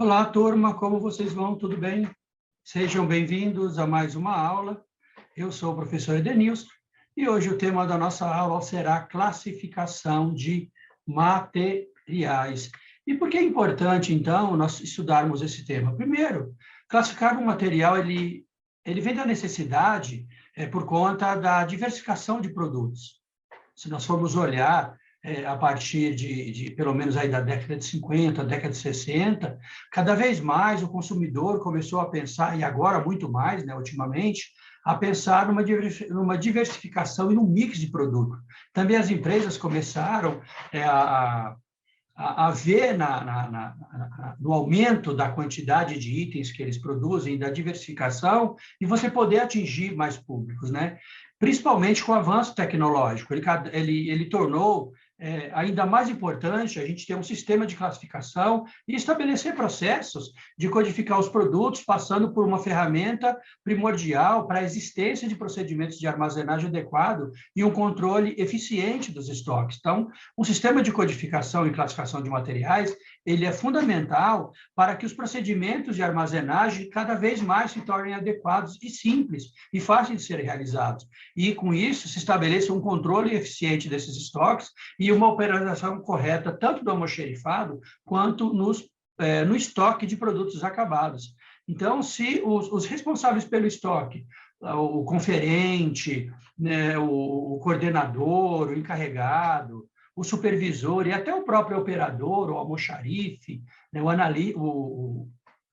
Olá, turma, como vocês vão? Tudo bem? Sejam bem-vindos a mais uma aula. Eu sou o professor Edenilson e hoje o tema da nossa aula será classificação de materiais. E por que é importante, então, nós estudarmos esse tema? Primeiro, classificar um material, ele vem da necessidade por conta da diversificação de produtos. Se nós formos olhar a partir de pelo menos aí da década de 50, década de 60, cada vez mais o consumidor começou a pensar, e agora muito mais, né, ultimamente, a pensar numa diversificação e num mix de produto. Também as empresas começaram a ver no aumento da quantidade de itens que eles produzem, da diversificação, e você poder atingir mais públicos, né? Principalmente com o avanço tecnológico. Ele tornou ainda mais importante a gente ter um sistema de classificação e estabelecer processos de codificar os produtos, passando por uma ferramenta primordial para a existência de procedimentos de armazenagem adequado e um controle eficiente dos estoques. Então, um sistema de codificação e classificação de materiais, ele é fundamental para que os procedimentos de armazenagem cada vez mais se tornem adequados e simples e fáceis de serem realizados. E, com isso, se estabeleça um controle eficiente desses estoques e uma operação correta, tanto do almoxerifado quanto no estoque de produtos acabados. Então, se os responsáveis pelo estoque, o conferente, né, o coordenador, o encarregado, o supervisor e até o próprio operador, o almoxarife, né,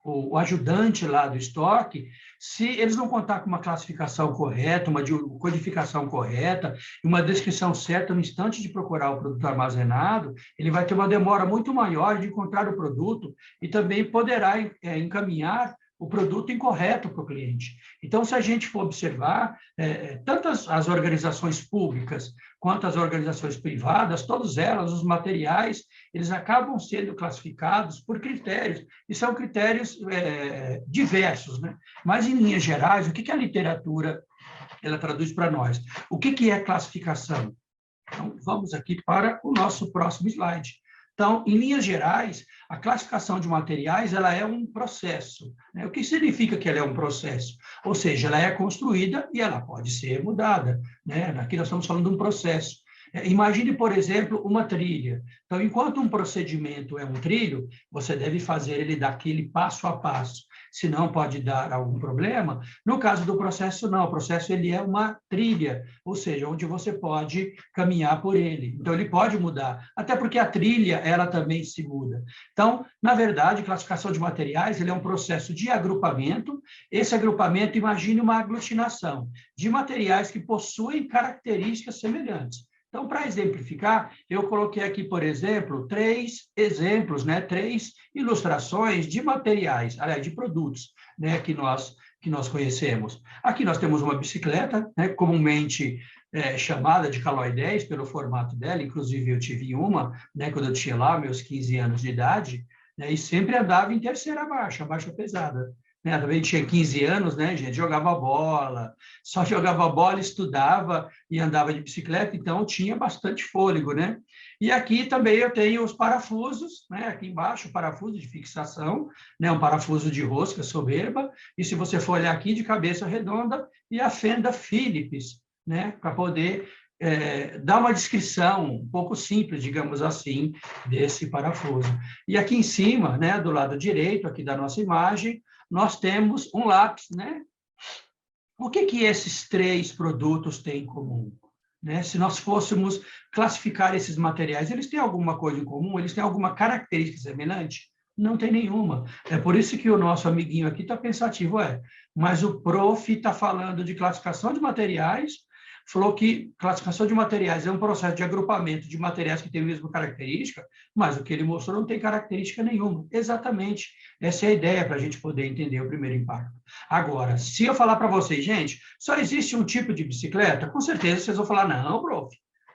o ajudante lá do estoque, se eles não contar com uma classificação correta, uma codificação correta, uma descrição certa no instante de procurar o produto armazenado, ele vai ter uma demora muito maior de encontrar o produto e também poderá encaminhar o produto incorreto para o cliente. Então, se a gente for observar, tanto as organizações públicas quanto as organizações privadas, todas elas, os materiais, eles acabam sendo classificados por critérios, e são critérios diversos, né? Mas, em linhas gerais, o que a literatura ela traduz para nós? O que é classificação? Então, vamos aqui para o nosso próximo slide. Então, em linhas gerais, a classificação de materiais ela é um processo, né? O que significa que ela é um processo? Ou seja, ela é construída e ela pode ser mudada, né? Aqui nós estamos falando de um processo. Imagine, por exemplo, uma trilha. Então, enquanto um procedimento é um trilho, você deve fazer ele daquele passo a passo, senão pode dar algum problema. No caso do processo, não. O processo ele é uma trilha, ou seja, onde você pode caminhar por ele. Então, ele pode mudar, até porque a trilha, ela também se muda. Então, na verdade, classificação de materiais ele é um processo de agrupamento. Esse agrupamento, imagine uma aglutinação de materiais que possuem características semelhantes. Então, para exemplificar, eu coloquei aqui, por exemplo, 3 exemplos, né? 3 ilustrações de materiais, aliás, de produtos, né? que nós conhecemos. Aqui nós temos uma bicicleta, né? Comumente chamada de Caloi 10, pelo formato dela, inclusive eu tive uma, né? Quando eu tinha lá meus 15 anos de idade, né? E sempre andava em terceira marcha, marcha pesada. Né? Também tinha 15 anos, né, gente? Jogava bola, só jogava bola, estudava e andava de bicicleta, então tinha bastante fôlego, né? E aqui também eu tenho os parafusos, né? Aqui embaixo, o parafuso de fixação, né? Um parafuso de rosca soberba, e se você for olhar aqui, de cabeça redonda, e a fenda Phillips, né? Para poder dar uma descrição um pouco simples, digamos assim, desse parafuso. E aqui em cima, né? Do lado direito, aqui da nossa imagem, nós temos um lápis, né? O que esses 3 produtos têm em comum? Né? Se nós fôssemos classificar esses materiais, eles têm alguma coisa em comum? Eles têm alguma característica semelhante? Não tem nenhuma. É por isso que o nosso amiguinho aqui está pensativo, mas o prof está falando de classificação de materiais, falou que classificação de materiais é um processo de agrupamento de materiais que têm a mesma característica, mas o que ele mostrou não tem característica nenhuma. Exatamente. Essa é a ideia para a gente poder entender o primeiro impacto. Agora, se eu falar para vocês, gente, só existe um tipo de bicicleta, com certeza vocês vão falar, não, prof,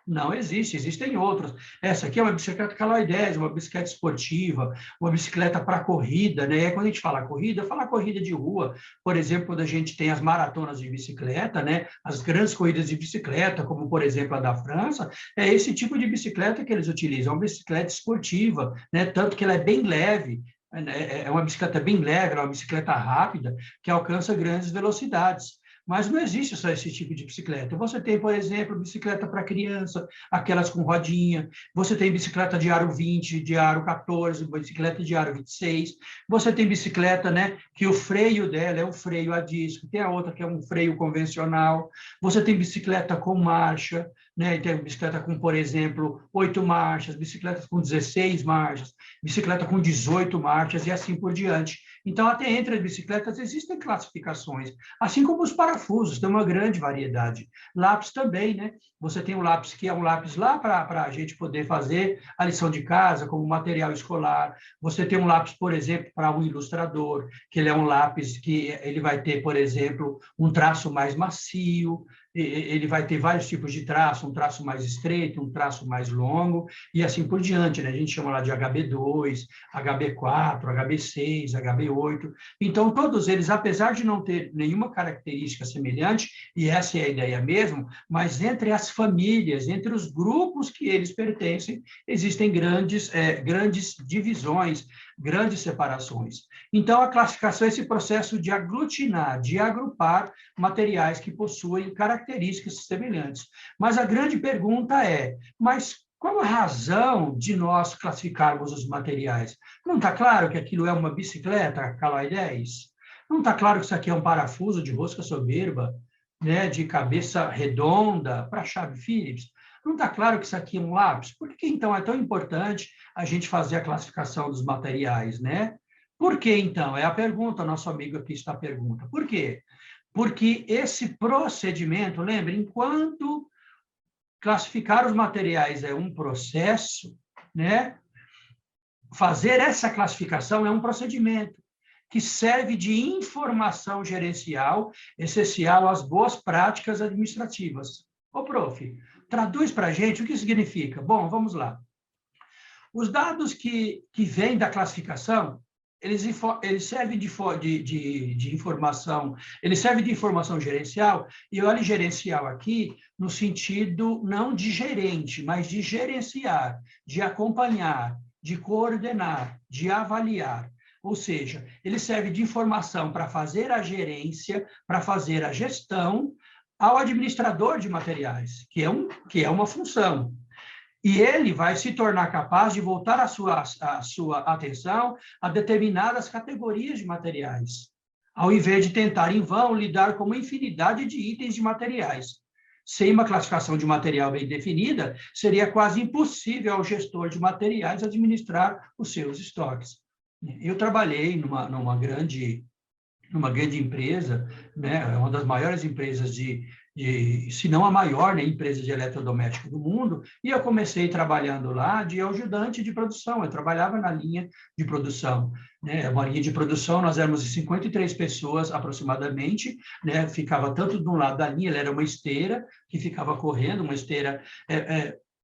não existe, existem outras. Essa aqui é uma bicicleta Caloi 10, uma bicicleta esportiva, uma bicicleta para corrida, né? Quando a gente fala corrida de rua. Por exemplo, quando a gente tem as maratonas de bicicleta, né? As grandes corridas de bicicleta, como, por exemplo, a da França, é esse tipo de bicicleta que eles utilizam, uma bicicleta esportiva, né? Tanto que ela é bem leve, é uma bicicleta bem leve, é uma bicicleta rápida, que alcança grandes velocidades. Mas não existe só esse tipo de bicicleta. Você tem, por exemplo, bicicleta para criança, aquelas com rodinha. Você tem bicicleta de aro 20, de aro 14, bicicleta de aro 26. Você tem bicicleta, né, que o freio dela é um freio a disco. Tem a outra que é um freio convencional. Você tem bicicleta com marcha, né? Tem bicicleta com, por exemplo, 8 marchas, bicicletas com 16 marchas, bicicleta com 18 marchas e assim por diante. Então, até entre as bicicletas existem classificações, assim como os parafusos, tem uma grande variedade. Lápis também, né? Você tem um lápis que é um lápis lá para a gente poder fazer a lição de casa, como material escolar. Você tem um lápis, por exemplo, para um ilustrador, que ele é um lápis que ele vai ter, por exemplo, um traço mais macio, ele vai ter vários tipos de traço, um traço mais estreito, um traço mais longo, e assim por diante, né? A gente chama lá de HB2, HB4, HB6, HB8. Então, todos eles, apesar de não ter nenhuma característica semelhante, e essa é a ideia mesmo, mas entre as famílias, entre os grupos que eles pertencem, existem grandes divisões, grandes separações. Então, a classificação é esse processo de aglutinar, de agrupar materiais que possuem características semelhantes. Mas a grande pergunta é, mas qual a razão de nós classificarmos os materiais? Não está claro que aquilo é uma bicicleta Caloi 10? Não está claro que isso aqui é um parafuso de rosca soberba, né, de cabeça redonda para chave Phillips? Não está claro que isso aqui é um lápis? Por que, então, é tão importante a gente fazer a classificação dos materiais, né? Por que, então? É a pergunta, nosso amigo aqui está a pergunta. Por quê? Porque esse procedimento, lembre, enquanto classificar os materiais é um processo, né? Fazer essa classificação é um procedimento que serve de informação gerencial essencial às boas práticas administrativas. Ô, prof, traduz para a gente o que significa. Bom, vamos lá. Os dados que vêm da classificação, eles servem de informação, eles servem de informação gerencial, e olha gerencial aqui no sentido não de gerente, mas de gerenciar, de acompanhar, de coordenar, de avaliar. Ou seja, ele serve de informação para fazer a gerência, para fazer a gestão ao administrador de materiais, que é uma função. E ele vai se tornar capaz de voltar a sua atenção a determinadas categorias de materiais, ao invés de tentar, em vão, lidar com uma infinidade de itens de materiais. Sem uma classificação de material bem definida, seria quase impossível ao gestor de materiais administrar os seus estoques. Eu trabalhei numa grande empresa, né, uma das maiores empresas se não a maior, né, empresa de eletrodoméstico do mundo, e eu comecei trabalhando lá de ajudante de produção, eu trabalhava na linha de produção, né, uma linha de produção, nós éramos 53 pessoas aproximadamente, né, ficava tanto de um lado da linha, ela era uma esteira que ficava correndo, uma esteira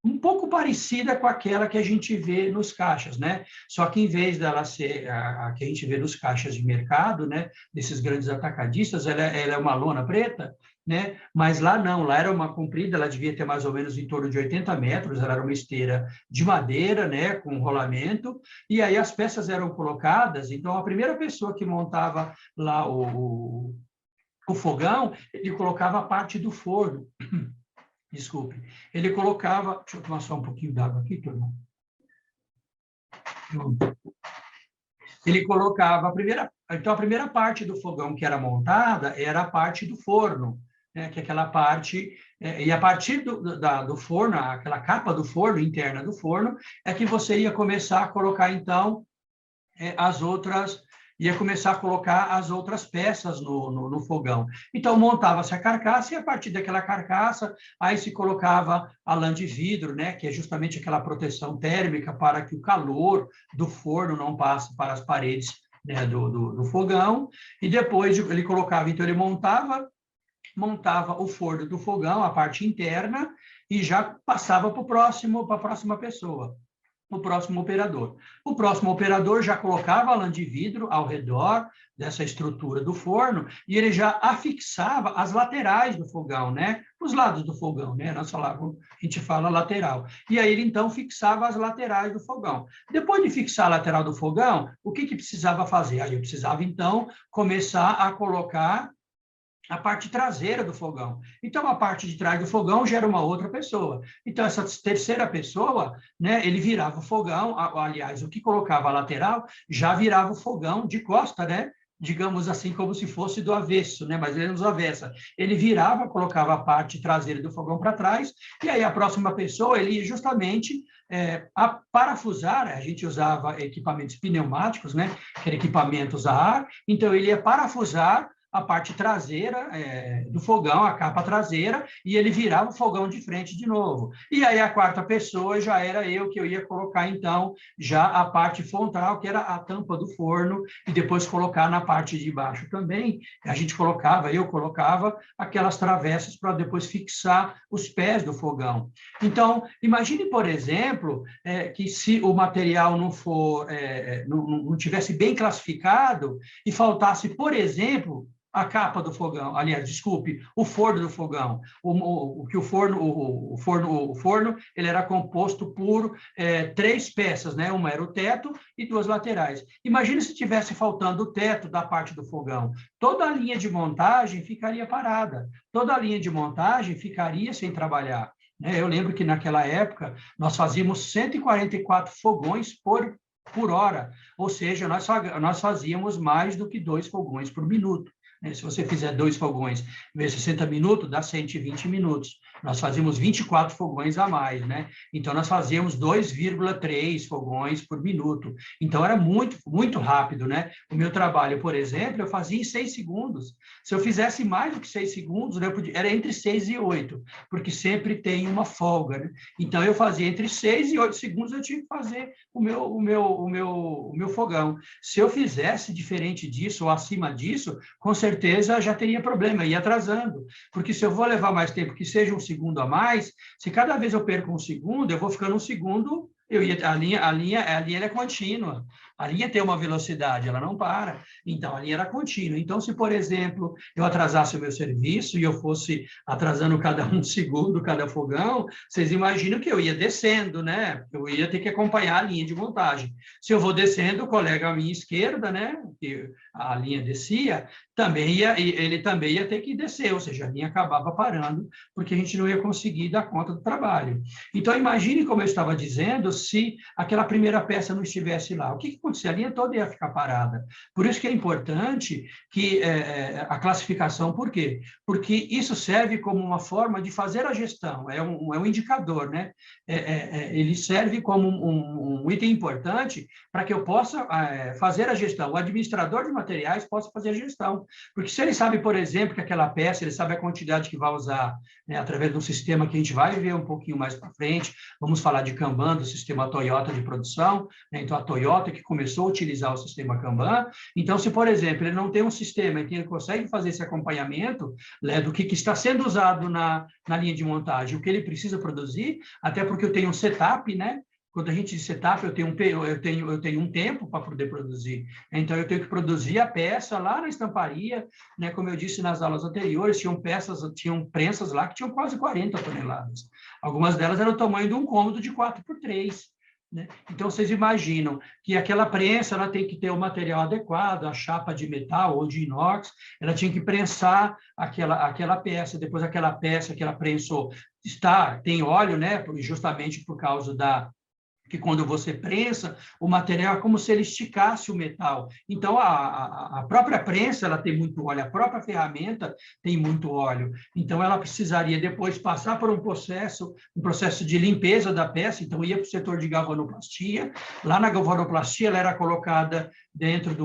um pouco parecida com aquela que a gente vê nos caixas, né? Só que em vez dela ser a que a gente vê nos caixas de mercado, né? Desses grandes atacadistas, ela é uma lona preta, né? Mas lá não, lá era uma comprida, ela devia ter mais ou menos em torno de 80 metros, ela era uma esteira de madeira, né? Com rolamento, e aí as peças eram colocadas, então a primeira pessoa que montava lá o fogão, ele colocava a parte do forno. Desculpe. Ele colocava... Deixa eu tomar só um pouquinho d'água aqui, turma. Ele colocava a primeira... Então, a primeira parte do fogão que era montada era a parte do forno, né? Que é aquela parte... E a partir do forno, aquela capa do forno, interna do forno, é que você ia começar a colocar, então, as outras... ia começar a colocar as outras peças no fogão. Então, montava-se a carcaça, e a partir daquela carcaça, aí se colocava a lã de vidro, né, que é justamente aquela proteção térmica para que o calor do forno não passe para as paredes, né, do fogão, e depois ele colocava, então ele montava o forno do fogão, a parte interna, e já passava para a próxima pessoa. o próximo operador. O próximo operador já colocava a lã de vidro ao redor dessa estrutura do forno e ele já afixava as laterais do fogão, né? Os lados do fogão, né? A gente fala lateral. E aí ele, então, fixava as laterais do fogão. Depois de fixar a lateral do fogão, o que precisava fazer? Aí eu precisava, então, começar a colocar a parte traseira do fogão. Então, a parte de trás do fogão já era uma outra pessoa. Então, essa terceira pessoa, né, ele virava o fogão, aliás, o que colocava a lateral já virava o fogão de costa, né? Digamos assim, como se fosse do avesso, né? Mas menos avessa. Ele virava, colocava a parte traseira do fogão para trás, e aí a próxima pessoa, ele ia justamente a parafusar, a gente usava equipamentos pneumáticos, né? Que eram equipamentos a ar, então ele ia parafusar a parte traseira do fogão, a capa traseira, e ele virava o fogão de frente de novo. E aí a quarta pessoa já era eu, que eu ia colocar, então, já a parte frontal, que era a tampa do forno, e depois colocar na parte de baixo também. Eu colocava aquelas travessas para depois fixar os pés do fogão. Então, imagine, por exemplo, que se o material não tivesse bem classificado e faltasse, por exemplo, a capa do fogão, aliás, desculpe, o forno do fogão, o forno ele era composto por 3 peças, né? Uma era o teto e 2 laterais. Imagine se tivesse faltando o teto da parte do fogão, toda a linha de montagem ficaria parada, toda a linha de montagem ficaria sem trabalhar. Eu lembro que naquela época nós fazíamos 144 fogões por hora, ou seja, nós fazíamos mais do que 2 fogões por minuto. Se você fizer 2 fogões vezes 60 minutos, dá 120 minutos. Nós fazíamos 24 fogões a mais, né? Então, nós fazíamos 2,3 fogões por minuto. Então, era muito, muito rápido, né? O meu trabalho, por exemplo, eu fazia em 6 segundos. Se eu fizesse mais do que 6 segundos, era entre 6 e 8, porque sempre tem uma folga, né? Então, eu fazia entre 6 e 8 segundos, eu tinha que fazer o meu fogão. Se eu fizesse diferente disso ou acima disso, com certeza já teria problema, ia atrasando. Porque se eu vou levar mais tempo, que seja 1 segundo a mais, se cada vez eu perco 1 segundo, eu vou ficando 1 segundo, a linha é contínua. A linha tem uma velocidade, ela não para. Então, a linha era contínua. Então, se, por exemplo, eu atrasasse o meu serviço e eu fosse atrasando cada 1 segundo, cada fogão, vocês imaginam que eu ia descendo, né? Eu ia ter que acompanhar a linha de montagem. Se eu vou descendo, o colega à minha esquerda, né? Que a linha descia, ele também ia ter que descer, ou seja, a linha acabava parando, porque a gente não ia conseguir dar conta do trabalho. Então, imagine, como eu estava dizendo, se aquela primeira peça não estivesse lá. O que acontecia? A linha toda ia ficar parada. Por isso que é importante que a classificação, por quê? Porque isso serve como uma forma de fazer a gestão, é um indicador, né? Ele serve como um item importante para que eu possa fazer a gestão. O administrador de materiais possa fazer a gestão. Porque se ele sabe, por exemplo, que aquela peça, ele sabe a quantidade que vai usar, né, através de um sistema que a gente vai ver um pouquinho mais para frente, vamos falar de Kanban, do sistema Toyota de produção, né? Então, a Toyota que começou a utilizar o sistema Kanban. Então, se, por exemplo, ele não tem um sistema em que ele consegue fazer esse acompanhamento, né, do que está sendo usado na linha de montagem, o que ele precisa produzir, até porque eu tenho um setup, né? Quando a gente diz setup, eu tenho um tempo para poder produzir. Então, eu tenho que produzir a peça lá na estamparia, né? Como eu disse nas aulas anteriores, tinham prensas lá que tinham quase 40 toneladas. Algumas delas eram o tamanho de um cômodo de 4x3. Né? Então, vocês imaginam que aquela prensa ela tem que ter o material adequado, a chapa de metal ou de inox, ela tinha que prensar aquela peça, depois aquela peça que ela prensou tem óleo, né? Justamente por causa que quando você prensa, o material é como se ele esticasse o metal. Então, a própria prensa ela tem muito óleo, a própria ferramenta tem muito óleo. Então, ela precisaria depois passar por um processo de limpeza da peça. Então, ia para o setor de galvanoplastia. Lá na galvanoplastia, ela era colocada dentro de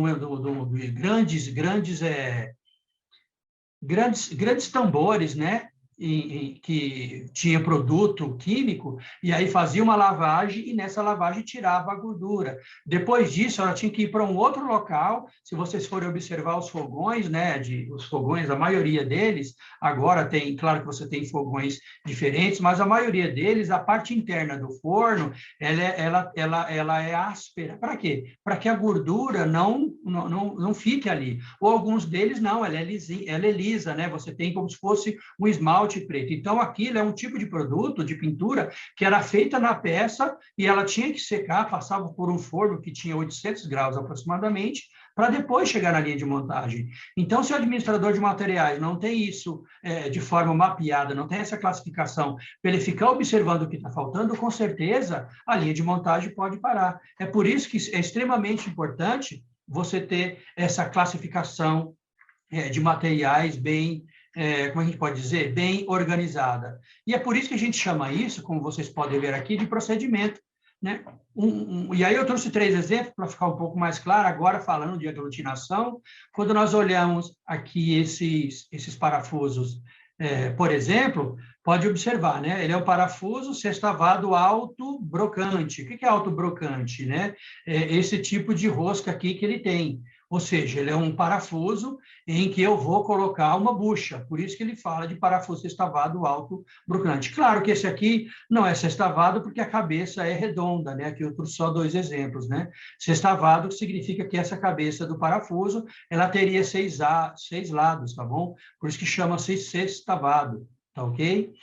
grandes tambores, né? que tinha produto químico, e aí fazia uma lavagem, e nessa lavagem tirava a gordura. Depois disso, ela tinha que ir para um outro local. Se vocês forem observar os fogões, né, os fogões, a maioria deles, agora tem, claro que você tem fogões diferentes, mas a maioria deles, a parte interna do forno, ela é áspera. Para quê? Para que a gordura não fique ali. Ou alguns deles não, ela é lisa, né? Você tem como se fosse um esmalte preto. Então, aquilo é um tipo de produto, de pintura, que era feita na peça e ela tinha que secar, passava por um forno que tinha 800 graus aproximadamente, para depois chegar na linha de montagem. Então, se o administrador de materiais não tem isso de forma mapeada, não tem essa classificação, para ele ficar observando o que está faltando, com certeza a linha de montagem pode parar. É por isso que é extremamente importante você ter essa classificação de materiais bem, como a gente pode dizer, bem organizada. E é por isso que a gente chama isso, como vocês podem ver aqui, de procedimento. Né? E aí eu trouxe 3 exemplos para ficar um pouco mais claro, agora falando de aglutinação. Quando nós olhamos aqui esses parafusos, por exemplo, pode observar, né? Ele é um parafuso sextavado alto brocante. O que é alto brocante? Né? Esse tipo de rosca aqui que ele tem. Ou seja, ele é um parafuso em que eu vou colocar uma bucha. Por isso que ele fala de parafuso sextavado alto brocante. Claro que esse aqui não é sextavado porque a cabeça é redonda, né? Aqui eu trouxe só 2 exemplos, né? Sextavado significa que essa cabeça do parafuso, ela teria 6 lados, tá bom? Por isso que chama-se sextavado, tá ok?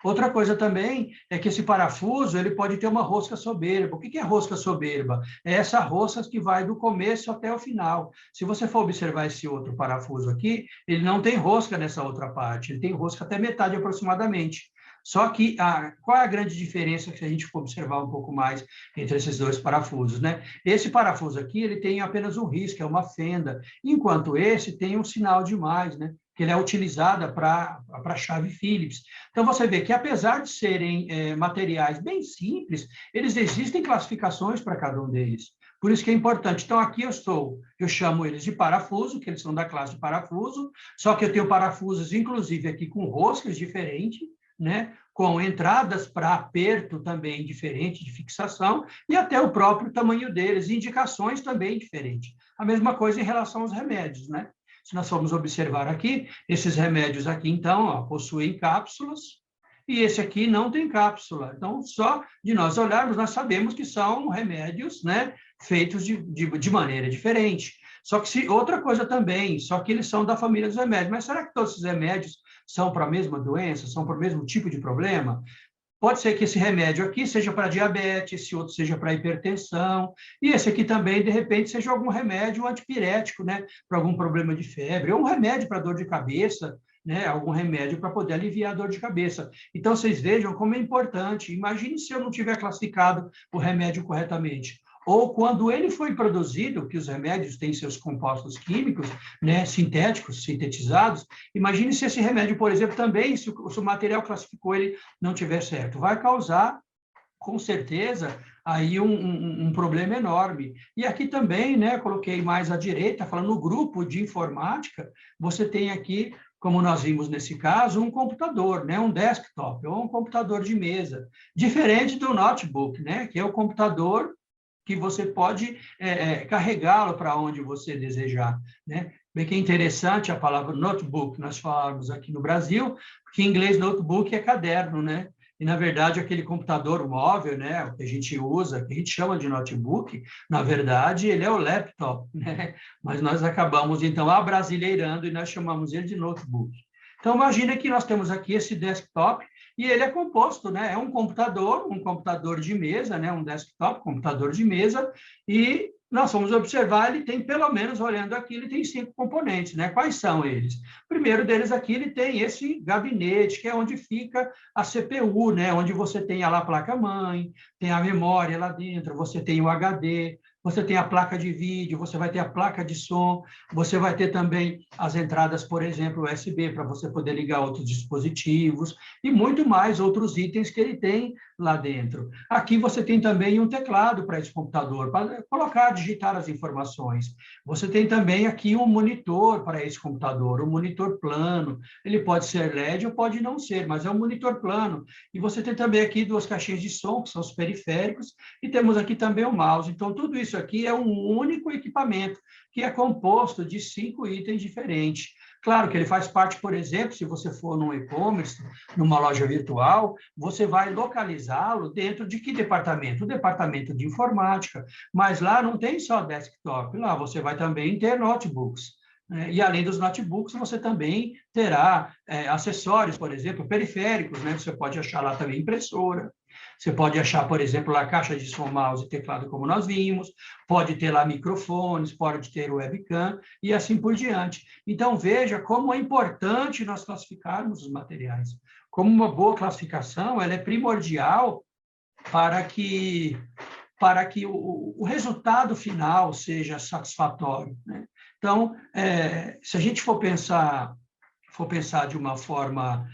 Outra coisa também é que esse parafuso ele pode ter uma rosca soberba. O que é rosca soberba? É essa rosca que vai do começo até o final. Se você for observar esse outro parafuso aqui, ele não tem rosca nessa outra parte, ele tem rosca até metade aproximadamente. Só que qual é a grande diferença que a gente for observar um pouco mais entre esses 2 parafusos, né? Esse parafuso aqui, ele tem apenas um risco, é uma fenda, enquanto esse tem um sinal de mais, né? Que ele é utilizada para a chave Phillips. Então, você vê que, apesar de serem materiais bem simples, eles existem classificações para cada um deles. Por isso que é importante. Então, aqui eu chamo eles de parafuso, que eles são da classe de parafuso, só que eu tenho parafusos, inclusive, aqui com roscas diferentes, né? Com entradas para aperto também diferente de fixação, e até o próprio tamanho deles, indicações também diferentes. A mesma coisa em relação aos remédios, né? Se nós formos observar aqui, esses remédios aqui, então, ó, possuem cápsulas, e esse aqui não tem cápsula. Então, só de nós olharmos, nós sabemos que são remédios, né, feitos de maneira diferente. Só que outra coisa também, só que eles são da família dos remédios. Mas será que todos esses remédios são para a mesma doença, são para o mesmo tipo de problema? Pode ser que esse remédio aqui seja para diabetes, esse outro seja para hipertensão, e esse aqui também, de repente, seja algum remédio antipirético, né, para algum problema de febre, ou um remédio para dor de cabeça, né, algum remédio para poder aliviar a dor de cabeça. Então, vocês vejam como é importante. Imagine se eu não tiver classificado o remédio corretamente. Ou quando ele foi produzido, que os remédios têm seus compostos químicos, né, sintéticos, sintetizados, imagine se esse remédio, por exemplo, também, se o material classificou ele não tiver certo, vai causar, com certeza, aí um problema enorme. E aqui também, né, coloquei mais à direita, falando no grupo de informática, você tem aqui, como nós vimos nesse caso, um computador, né, um desktop, ou um computador de mesa, diferente do notebook, né, que é o computador que você pode carregá-lo para onde você desejar, né? Bem que é interessante a palavra notebook, nós falamos aqui no Brasil, porque em inglês notebook é caderno, né? E, na verdade, aquele computador móvel, né, o que a gente usa, que a gente chama de notebook, na verdade, ele é o laptop, né? Mas nós acabamos, então, abrasileirando e nós chamamos ele de notebook. Então, imagina que nós temos aqui esse desktop, e ele é composto, né? É um computador de mesa, né? Um desktop, computador de mesa, e nós vamos observar, ele tem, pelo menos, olhando aqui, ele tem 5 componentes, né? Quais são eles? O primeiro deles aqui, ele tem esse gabinete, que é onde fica a CPU, né? Onde você tem lá a placa-mãe, tem a memória lá dentro, você tem o HD, você tem a placa de vídeo, você vai ter a placa de som, você vai ter também as entradas, por exemplo, USB, para você poder ligar outros dispositivos, e muito mais outros itens que ele tem lá dentro. Aqui você tem também um teclado para esse computador, para colocar, digitar as informações. Você tem também aqui um monitor para esse computador, um monitor plano. Ele pode ser LED ou pode não ser, mas é um monitor plano. E você tem também aqui duas caixinhas de som, que são os periféricos, e temos aqui também o mouse. Então, tudo isso aqui é um único equipamento, que é composto de 5 itens diferentes. Claro que ele faz parte, por exemplo, se você for num e-commerce, numa loja virtual, você vai localizá-lo dentro de que departamento? O departamento de informática. Mas lá não tem só desktop, lá você vai também ter notebooks. E além dos notebooks, você também terá acessórios, por exemplo, periféricos, né? Você pode achar lá também impressora, você pode achar, por exemplo, lá caixa de som, mouse e teclado, como nós vimos, pode ter lá microfones, pode ter webcam e assim por diante. Então, veja como é importante nós classificarmos os materiais. Como uma boa classificação, ela é primordial para que o resultado final seja satisfatório, né? Então, se a gente for pensar de uma forma,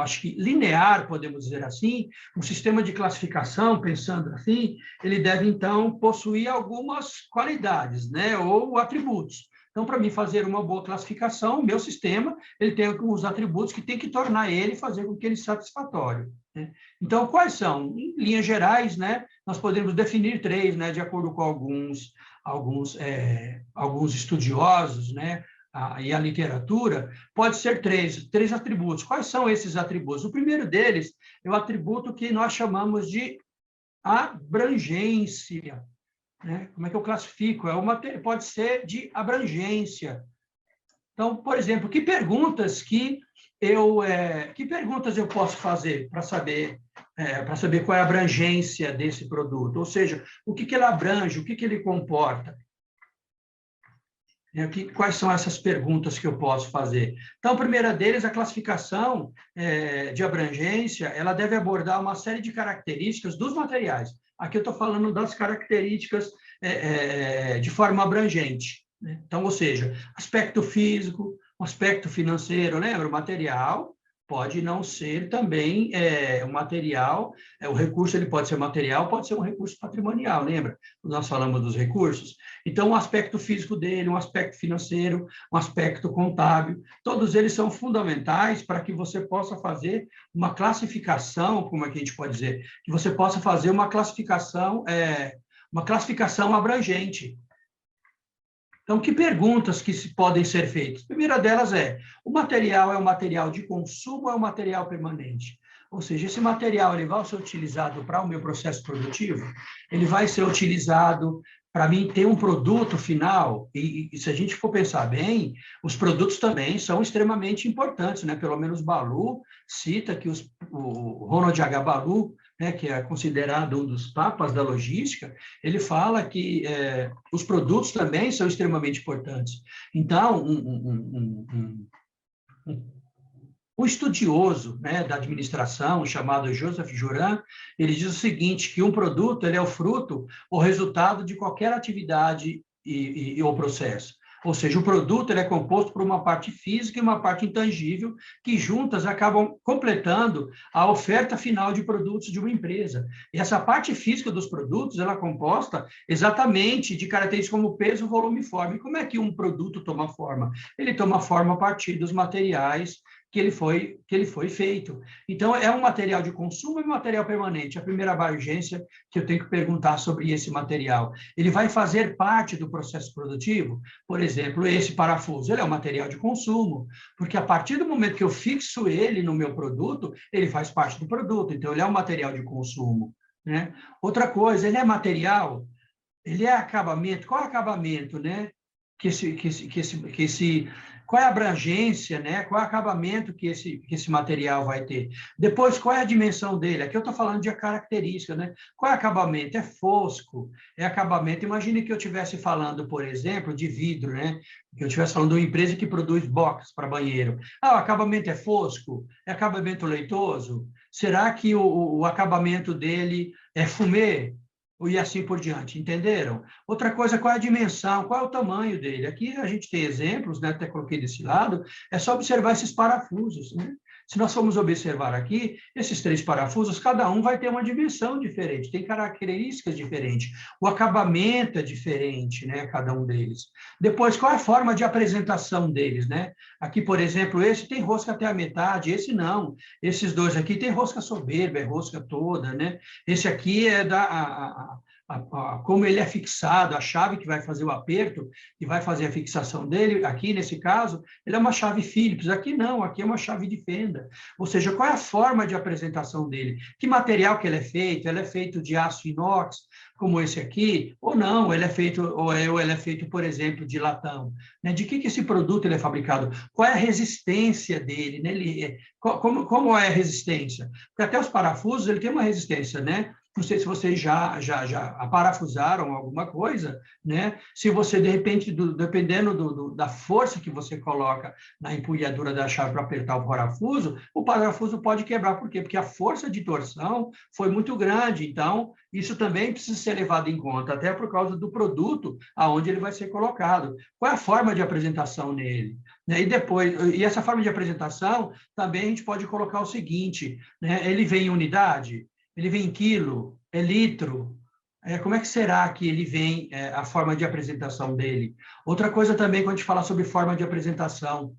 acho que linear, podemos dizer assim, um sistema de classificação, pensando assim, ele deve, então, possuir algumas qualidades, né, ou atributos. Então, para mim fazer uma boa classificação, o meu sistema, ele tem alguns atributos que tem que tornar ele, fazer com que ele seja satisfatório, né? Então, quais são? Em linhas gerais, né, nós podemos definir 3, né, de acordo com alguns estudiosos, né, e a literatura, pode ser três atributos. Quais são esses atributos? O primeiro deles é o atributo que nós chamamos de abrangência, né? Como é que eu classifico? Pode ser de abrangência. Então, por exemplo, que perguntas eu posso fazer para saber qual é a abrangência desse produto? Ou seja, o que ele abrange, o que ele comporta? Quais são essas perguntas que eu posso fazer? Então, a primeira deles, a classificação de abrangência, ela deve abordar uma série de características dos materiais. Aqui eu estou falando das características de forma abrangente, né? Então, ou seja, aspecto físico, aspecto financeiro, lembra? O material pode não ser também um material, o recurso ele pode ser material, pode ser um recurso patrimonial, lembra? Nós falamos dos recursos. Então, um aspecto físico dele, um aspecto financeiro, um aspecto contábil, todos eles são fundamentais para que você possa fazer uma classificação, como é que a gente pode dizer? Que você possa fazer uma classificação abrangente. Então, que perguntas que podem ser feitas? A primeira delas o material é um material de consumo ou é um material permanente? Ou seja, esse material ele vai ser utilizado para o meu processo produtivo? Ele vai ser utilizado para mim ter um produto final? E se a gente for pensar bem, os produtos também são extremamente importantes, né? Pelo menos Ballou cita que o Ronald H. Ballou, né, que é considerado um dos papas da logística, ele fala que os produtos também são extremamente importantes. Então, um estudioso, né, da administração, chamado Joseph Juran, ele diz o seguinte, que um produto ele é o fruto ou resultado de qualquer atividade ou processo. Ou seja, o produto ele é composto por uma parte física e uma parte intangível, que juntas acabam completando a oferta final de produtos de uma empresa. E essa parte física dos produtos ela é composta exatamente de características como peso, volume e forma. E como é que um produto toma forma? Ele toma forma a partir dos materiais que ele foi feito. Então, é um material de consumo e um material permanente. A primeira abrangência que eu tenho que perguntar sobre esse material, ele vai fazer parte do processo produtivo? Por exemplo, esse parafuso, ele é um material de consumo, porque a partir do momento que eu fixo ele no meu produto, ele faz parte do produto, então ele é um material de consumo, né? Outra coisa, ele é material, ele é acabamento, qual é o acabamento, né? Qual é a abrangência, né? Qual é o acabamento que esse material vai ter? Depois, qual é a dimensão dele? Aqui eu estou falando de característica, né? Qual é o acabamento? É fosco, é acabamento. Imagine que eu estivesse falando, por exemplo, de vidro, né? Que eu estivesse falando de uma empresa que produz box para banheiro. O acabamento é fosco? É acabamento leitoso? Será que o acabamento dele é fumê? e assim por diante, entenderam? Outra coisa, qual é a dimensão, qual é o tamanho dele? Aqui a gente tem exemplos, né? Até coloquei desse lado, é só observar esses parafusos, né? Se nós formos observar aqui, esses 3 parafusos, cada um vai ter uma dimensão diferente, tem características diferentes, o acabamento é diferente, né? Cada um deles. Depois, qual é a forma de apresentação deles, né? Aqui, por exemplo, esse tem rosca até a metade, esse não. Esses 2 aqui tem rosca soberba, é rosca toda, né? Esse aqui é como ele é fixado, a chave que vai fazer o aperto, que vai fazer a fixação dele, aqui nesse caso, ele é uma chave Phillips, aqui não, aqui é uma chave de fenda. Ou seja, qual é a forma de apresentação dele? Que material que ele é feito? Ele é feito de aço inox, como esse aqui, ou não, ele é feito, ou ele é feito, por exemplo, de latão. Né? De que esse produto ele é fabricado? Qual é a resistência dele? Né? Como é a resistência? Porque até os parafusos, ele tem uma resistência, né? Não sei se vocês já aparafusaram alguma coisa, né? Se você, de repente, dependendo da força que você coloca na empunhadura da chave para apertar o parafuso pode quebrar. Por quê? Porque a força de torção foi muito grande. Então, isso também precisa ser levado em conta, até por causa do produto aonde ele vai ser colocado. Qual é a forma de apresentação nele? E essa forma de apresentação, também a gente pode colocar o seguinte, né? Ele vem em unidade? Ele vem em quilo, é litro, como é que será que ele vem, a forma de apresentação dele? Outra coisa também, quando a gente fala sobre forma de apresentação,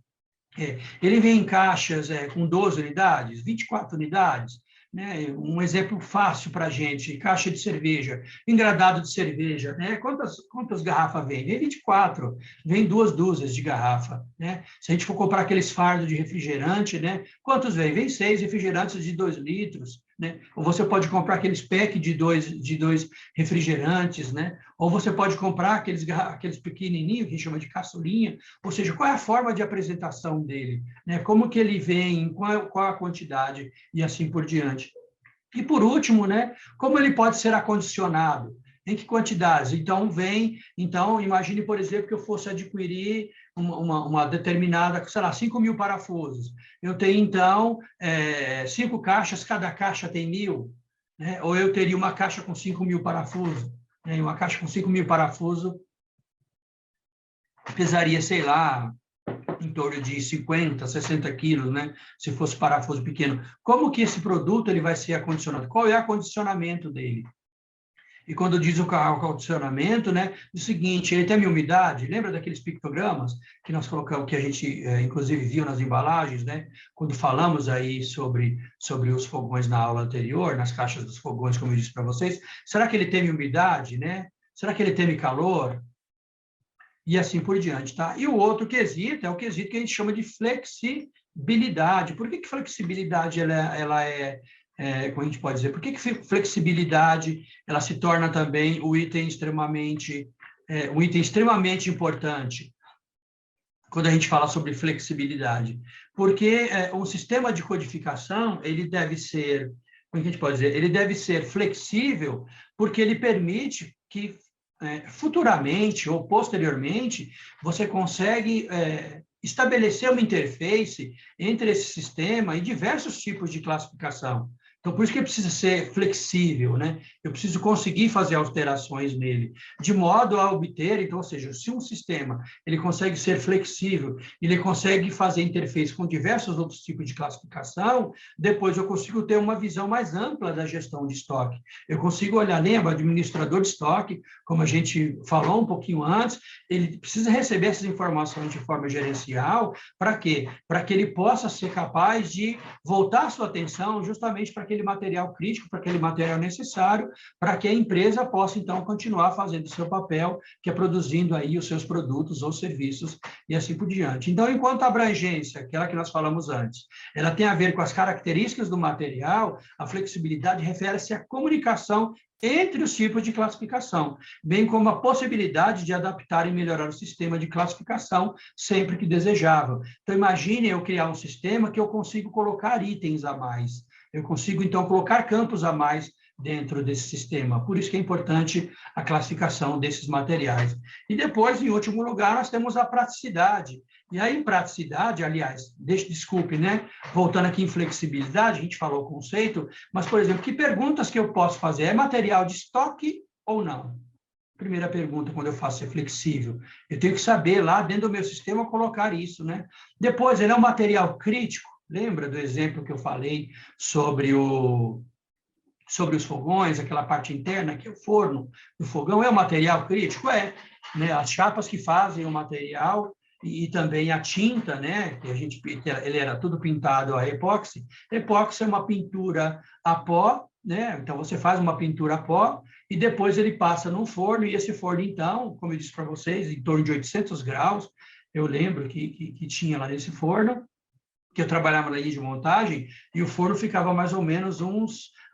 ele vem em caixas com 12 unidades, 24 unidades, né? Um exemplo fácil para a gente, caixa de cerveja, engradado de cerveja, né? Quantas garrafas vem? Vem 24, vem 2 dúzias de garrafa, né? Se a gente for comprar aqueles fardos de refrigerante, né? Quantos vem? Vem 6 refrigerantes de 2 litros, né? Ou você pode comprar aqueles pack de dois refrigerantes, né? Ou você pode comprar aqueles pequenininhos, que a gente chama de caçulinha, ou seja, qual é a forma de apresentação dele, né? Como que ele vem, qual a quantidade e assim por diante. E por último, né, como ele pode ser acondicionado? Em que quantidades? Então, imagine, por exemplo, que eu fosse adquirir uma determinada, sei lá, 5.000 parafusos. Eu tenho, então, 5 caixas, cada caixa tem 1.000, né? Ou eu teria uma caixa com 5.000 parafusos, né? Uma caixa com 5.000 parafusos pesaria, sei lá, em torno de 50, 60 quilos, né? Se fosse parafuso pequeno. Como que esse produto ele vai ser acondicionado? Qual é o acondicionamento dele? E quando diz o acondicionamento, né? O seguinte, ele tem a umidade, lembra daqueles pictogramas que nós colocamos, que a gente, inclusive, viu nas embalagens, né? Quando falamos aí sobre os fogões na aula anterior, nas caixas dos fogões, como eu disse para vocês, será que ele tem umidade, né? Será que ele tem calor? E assim por diante, tá? E o outro quesito é o quesito que a gente chama de flexibilidade. Por que flexibilidade ela como a gente pode dizer, por que flexibilidade ela se torna também um item extremamente importante quando a gente fala sobre flexibilidade? Porque um sistema de codificação, ele deve ser, como a gente pode dizer, ele deve ser flexível porque ele permite que futuramente ou posteriormente, você consegue estabelecer uma interface entre esse sistema e diversos tipos de classificação. Então, por isso que precisa ser flexível, né? Eu preciso conseguir fazer alterações nele, de modo a obter, então, ou seja, se um sistema ele consegue ser flexível, ele consegue fazer interface com diversos outros tipos de classificação, depois eu consigo ter uma visão mais ampla da gestão de estoque. Eu consigo olhar, lembra, administrador de estoque, como a gente falou um pouquinho antes, ele precisa receber essas informações de forma gerencial, para quê? Para que ele possa ser capaz de voltar a sua atenção justamente para aquele material crítico, para aquele material necessário, para que a empresa possa, então, continuar fazendo o seu papel, que é produzindo aí os seus produtos ou serviços e assim por diante. Então, enquanto a abrangência, aquela que nós falamos antes, ela tem a ver com as características do material, a flexibilidade refere-se à comunicação entre os tipos de classificação, bem como a possibilidade de adaptar e melhorar o sistema de classificação sempre que desejável. Então, imagine eu criar um sistema que eu consigo colocar itens a mais. Eu consigo, então, colocar campos a mais dentro desse sistema. Por isso que é importante a classificação desses materiais. E depois, em último lugar, nós temos a praticidade. E aí, em praticidade, aliás, desculpe, né? Voltando aqui em flexibilidade, a gente falou o conceito, mas, por exemplo, que perguntas que eu posso fazer? É material de estoque ou não? Primeira pergunta, quando eu faço é flexível. Eu tenho que saber lá dentro do meu sistema colocar isso, né? Depois, ele é um material crítico. Lembra do exemplo que eu falei sobre os fogões, aquela parte interna, que é o forno do fogão, é um material crítico? É, né? As chapas que fazem o material e também a tinta, né? Que ele era tudo pintado a epóxi. Epóxi é uma pintura a pó, né? Então, você faz uma pintura a pó e depois ele passa num forno, e esse forno, então, como eu disse para vocês, em torno de 800 graus, eu lembro que tinha lá nesse forno, que eu trabalhava na linha de montagem, e o forno ficava mais ou menos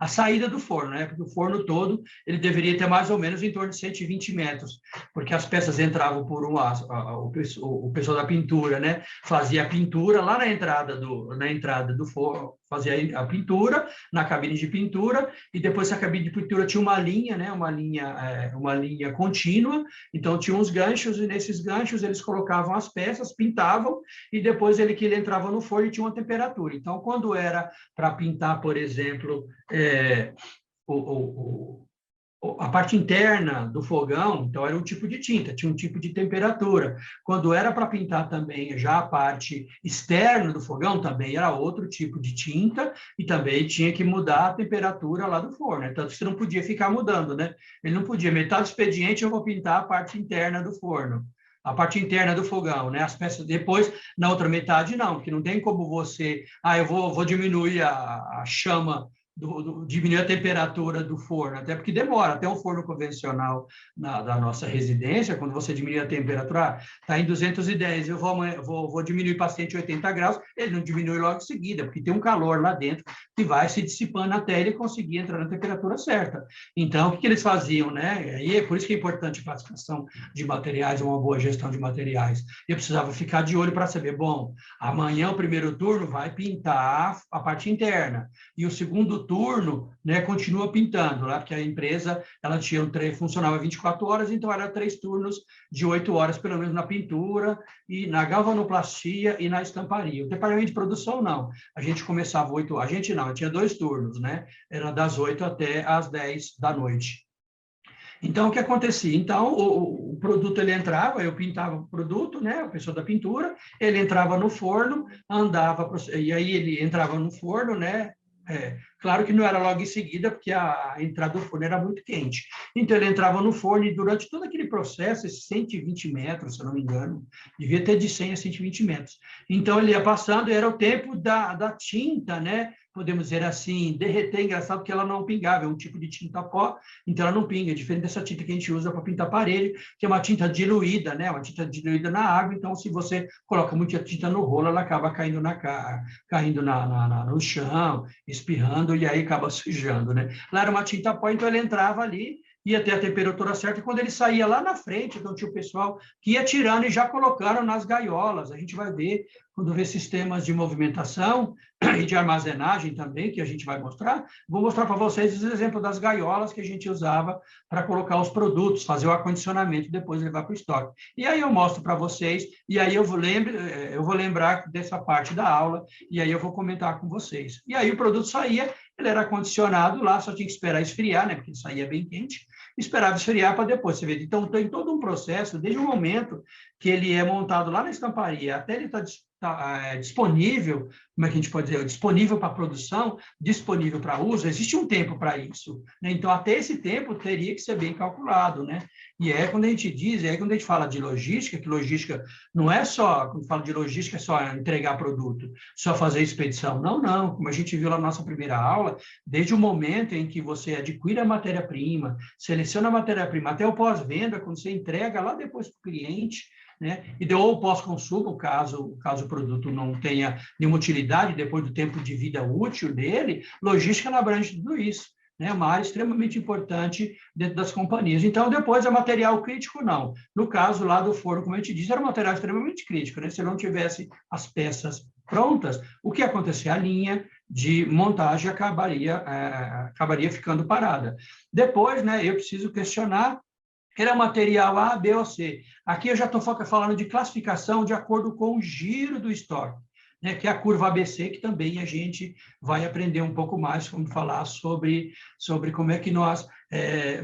a saída do forno, né? Porque o forno todo, ele deveria ter mais ou menos em torno de 120 metros, porque as peças entravam por o pessoal da pintura, né? Fazia a pintura lá na entrada do forno, fazia a pintura na cabine de pintura, e depois essa cabine de pintura tinha uma linha, né? Uma linha contínua, então tinha uns ganchos, e nesses ganchos eles colocavam as peças, pintavam, e depois ele entrava no forno e tinha uma temperatura. Então, quando era para pintar, por exemplo, a parte interna do fogão, então era um tipo de tinta, tinha um tipo de temperatura. Quando era para pintar também já a parte externa do fogão, também era outro tipo de tinta, e também tinha que mudar a temperatura lá do forno, né? Tanto que você não podia ficar mudando, né? Ele não podia, metade do expediente eu vou pintar a parte interna do forno, a parte interna do fogão, né? As peças depois, na outra metade, não, porque não tem como você... eu vou diminuir a chama, diminuir a temperatura do forno, até porque demora, até um forno convencional da nossa residência, quando você diminui a temperatura, está em 210, eu vou diminuir para 180 graus, ele não diminui logo em seguida, porque tem um calor lá dentro que vai se dissipando até ele conseguir entrar na temperatura certa. Então, o que eles faziam, né? E é por isso que é importante a classificação de materiais, uma boa gestão de materiais. Eu precisava ficar de olho para saber, bom, amanhã o primeiro turno vai pintar a parte interna, e o segundo turno, né, continua pintando, lá, porque a empresa ela funcionava 24 horas, então era 3 turnos de 8 horas, pelo menos na pintura, e na galvanoplastia e na estamparia. O departamento de produção, não. A gente começava 8 horas, a gente não, tinha 2 turnos, né? Era das 8 até às 10 da noite. Então, o que acontecia? Então, o produto, ele entrava, eu pintava o produto, né, a pessoa da pintura, ele entrava no forno, e aí ele entrava no forno, né, claro que não era logo em seguida, porque a entrada do forno era muito quente. Então, ele entrava no forno e durante todo aquele processo, esses 120 metros, se eu não me engano, devia ter de 100 a 120 metros. Então, ele ia passando, era o tempo da tinta, né? Podemos dizer assim, derreter, engraçado, porque ela não pingava, é um tipo de tinta pó, então ela não pinga, diferente dessa tinta que a gente usa para pintar parede, que é uma tinta diluída, né? Uma tinta diluída na água, então se você coloca muita tinta no rolo, ela acaba caindo no chão, espirrando, e aí acaba sujando, né? Lá era uma tinta pó, então ele entrava ali, ia ter a temperatura certa, e quando ele saía lá na frente, então tinha o pessoal que ia tirando e já colocaram nas gaiolas. A gente vai ver, quando vê sistemas de movimentação e de armazenagem também, que a gente vai mostrar, vou mostrar para vocês os exemplos das gaiolas que a gente usava para colocar os produtos, fazer o acondicionamento e depois levar para o estoque. E aí eu mostro para vocês, e aí eu vou lembrar dessa parte da aula, e aí eu vou comentar com vocês. E aí o produto saía, ele era acondicionado lá, só tinha que esperar esfriar, né, porque ele saía bem quente, esperava esfriar para depois, você vê. Então, tem todo um processo, desde o momento que ele é montado lá na estamparia, até ele estar disponível, como é que a gente pode dizer, disponível para produção, disponível para uso, existe um tempo para isso, né? Então, até esse tempo teria que ser bem calculado, né? E quando a gente diz, quando a gente fala de logística, que logística não é só, quando fala de logística, é só entregar produto, só fazer expedição. Não, não. Como a gente viu lá na nossa primeira aula, desde o momento em que você adquire a matéria-prima, seleciona a matéria-prima, até o pós-venda, quando você entrega lá depois para o cliente, né? E deu o pós-consumo, caso o produto não tenha nenhuma utilidade depois do tempo de vida útil dele, logística não abrange tudo isso, né? Uma área extremamente importante dentro das companhias. Então, depois, é material crítico, não. No caso lá do forno, como a gente disse, era um material extremamente crítico, né? Se não tivesse as peças prontas, o que acontecia? A linha de montagem acabaria ficando parada. Depois, né, eu preciso questionar, ele é material A, B ou C. Aqui eu já estou falando de classificação de acordo com o giro do estoque. né, que é a curva ABC, que também a gente vai aprender um pouco mais, quando falar sobre como é que nós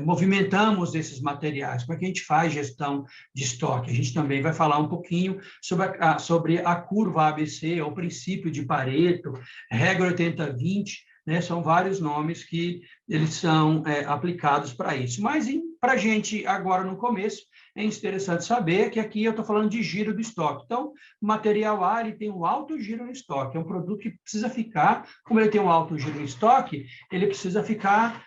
movimentamos esses materiais, como é que a gente faz gestão de estoque. A gente também vai falar um pouquinho sobre a curva ABC, o princípio de Pareto, regra 80-20, né, são vários nomes que eles são aplicados para isso. Mas, para a gente, agora no começo, é interessante saber que aqui eu estou falando de giro do estoque. Então, o material A ele tem um alto giro no estoque, é um produto que precisa ficar, como ele tem um alto giro no estoque, ele precisa ficar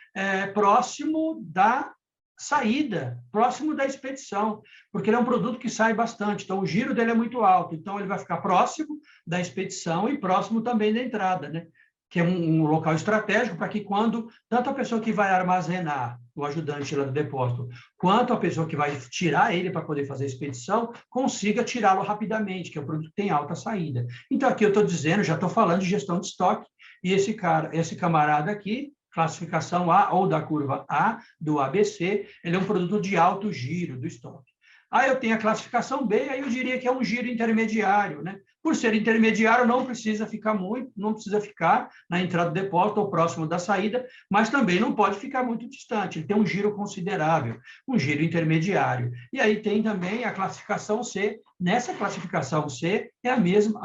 próximo da saída, próximo da expedição, porque ele é um produto que sai bastante, então o giro dele é muito alto, então ele vai ficar próximo da expedição e próximo também da entrada, né? Que é um local estratégico para que quando tanto a pessoa que vai armazenar, o ajudante lá do depósito, quanto a pessoa que vai tirar ele para poder fazer a expedição, consiga tirá-lo rapidamente, que é um produto que tem alta saída. Então, aqui eu estou dizendo, já estou falando de gestão de estoque, e esse camarada aqui, classificação A, ou da curva A, do ABC, ele é um produto de alto giro do estoque. Aí eu tenho a classificação B, aí eu diria que é um giro intermediário, né? Por ser intermediário, não precisa ficar muito, não precisa ficar na entrada do depósito ou próximo da saída, mas também não pode ficar muito distante, ele tem um giro considerável, um giro intermediário. E aí tem também a classificação C. Nessa classificação C, é a mesma,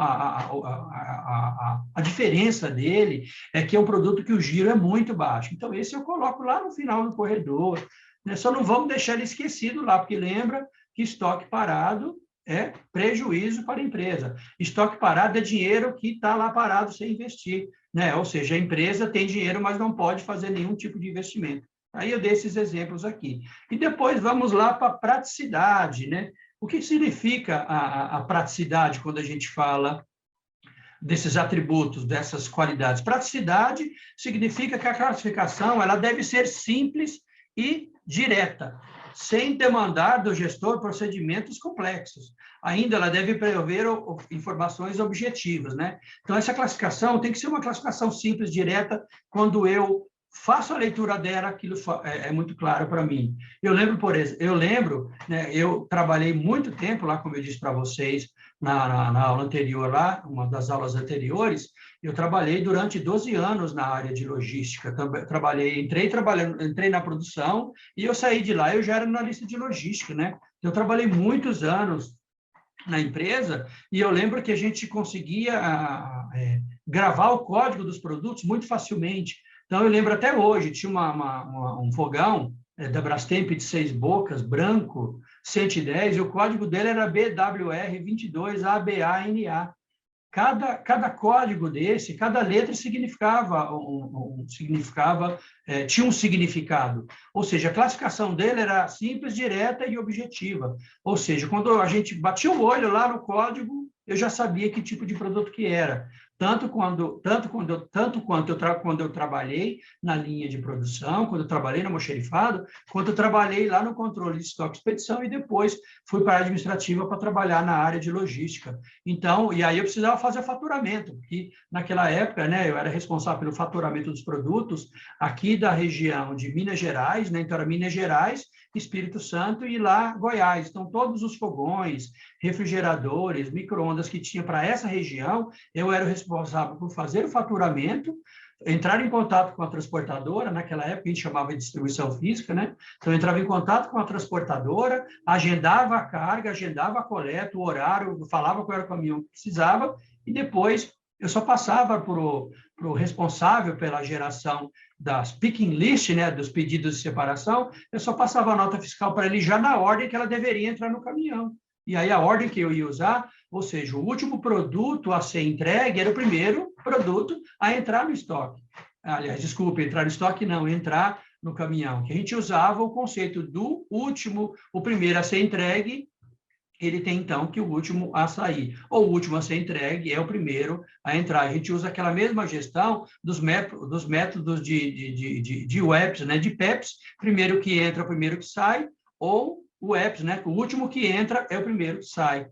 a diferença dele é que é um produto que o giro é muito baixo. Então, esse eu coloco lá no final do corredor, né? Só não vamos deixar ele esquecido lá, porque lembra que estoque parado é prejuízo para a empresa. Estoque parado é dinheiro que está lá parado sem investir, né? Ou seja, a empresa tem dinheiro, mas não pode fazer nenhum tipo de investimento. Aí eu dei esses exemplos aqui. E depois vamos lá para a praticidade, né? O que significa a praticidade quando a gente fala desses atributos, dessas qualidades? Praticidade significa que a classificação ela deve ser simples e direta, sem demandar do gestor procedimentos complexos. Ainda ela deve prever informações objetivas, né? Então, essa classificação tem que ser uma classificação simples, direta, quando eu faço a leitura dela, aquilo é muito claro para mim. Eu lembro, por exemplo, né, eu trabalhei muito tempo lá, como eu disse para vocês, na aula anterior lá, uma das aulas anteriores, eu trabalhei durante 12 anos na área de logística. Entrei na produção e eu saí de lá, eu já era analista de logística, né? Eu trabalhei muitos anos na empresa e eu lembro que a gente conseguia gravar o código dos produtos muito facilmente. Então, eu lembro até hoje, tinha um fogão da Brastemp de 6 bocas, branco, 110, e o código dele era BWR22ABANA. Cada código desse, cada letra tinha um significado. Ou seja, a classificação dele era simples, direta e objetiva. Ou seja, quando a gente batia o olho lá no código, eu já sabia que tipo de produto que era. Tanto quando eu trabalhei na linha de produção, quando eu trabalhei no almoxerifado, quanto eu trabalhei lá no controle de estoque e expedição e depois fui para a administrativa para trabalhar na área de logística. Então, e aí eu precisava fazer faturamento, porque naquela época, né, eu era responsável pelo faturamento dos produtos aqui da região de Minas Gerais, né, então era Minas Gerais, Espírito Santo e lá Goiás. Então, todos os fogões, refrigeradores, micro-ondas que tinha para essa região, eu era o responsável por fazer o faturamento, entrar em contato com a transportadora, naquela época a gente chamava de distribuição física, né? Então, eu entrava em contato com a transportadora, agendava a carga, agendava a coleta, o horário, falava qual era o caminhão que precisava, e depois eu só passava para o responsável pela geração das picking list, né, dos pedidos de separação, eu só passava a nota fiscal para ele já na ordem que ela deveria entrar no caminhão. E aí a ordem que eu ia usar, ou seja, o último produto a ser entregue era o primeiro produto a entrar no estoque. Aliás, desculpe, entrar no estoque não, entrar no caminhão. Que a gente usava o conceito do último, o primeiro a ser entregue, ele tem, então, que o último a sair. Ou o último a ser entregue é o primeiro a entrar. A gente usa aquela mesma gestão dos métodos de WEPS, né? De PEPs, primeiro que entra, primeiro que sai, ou o EPS, né? O último que entra é o primeiro que sai.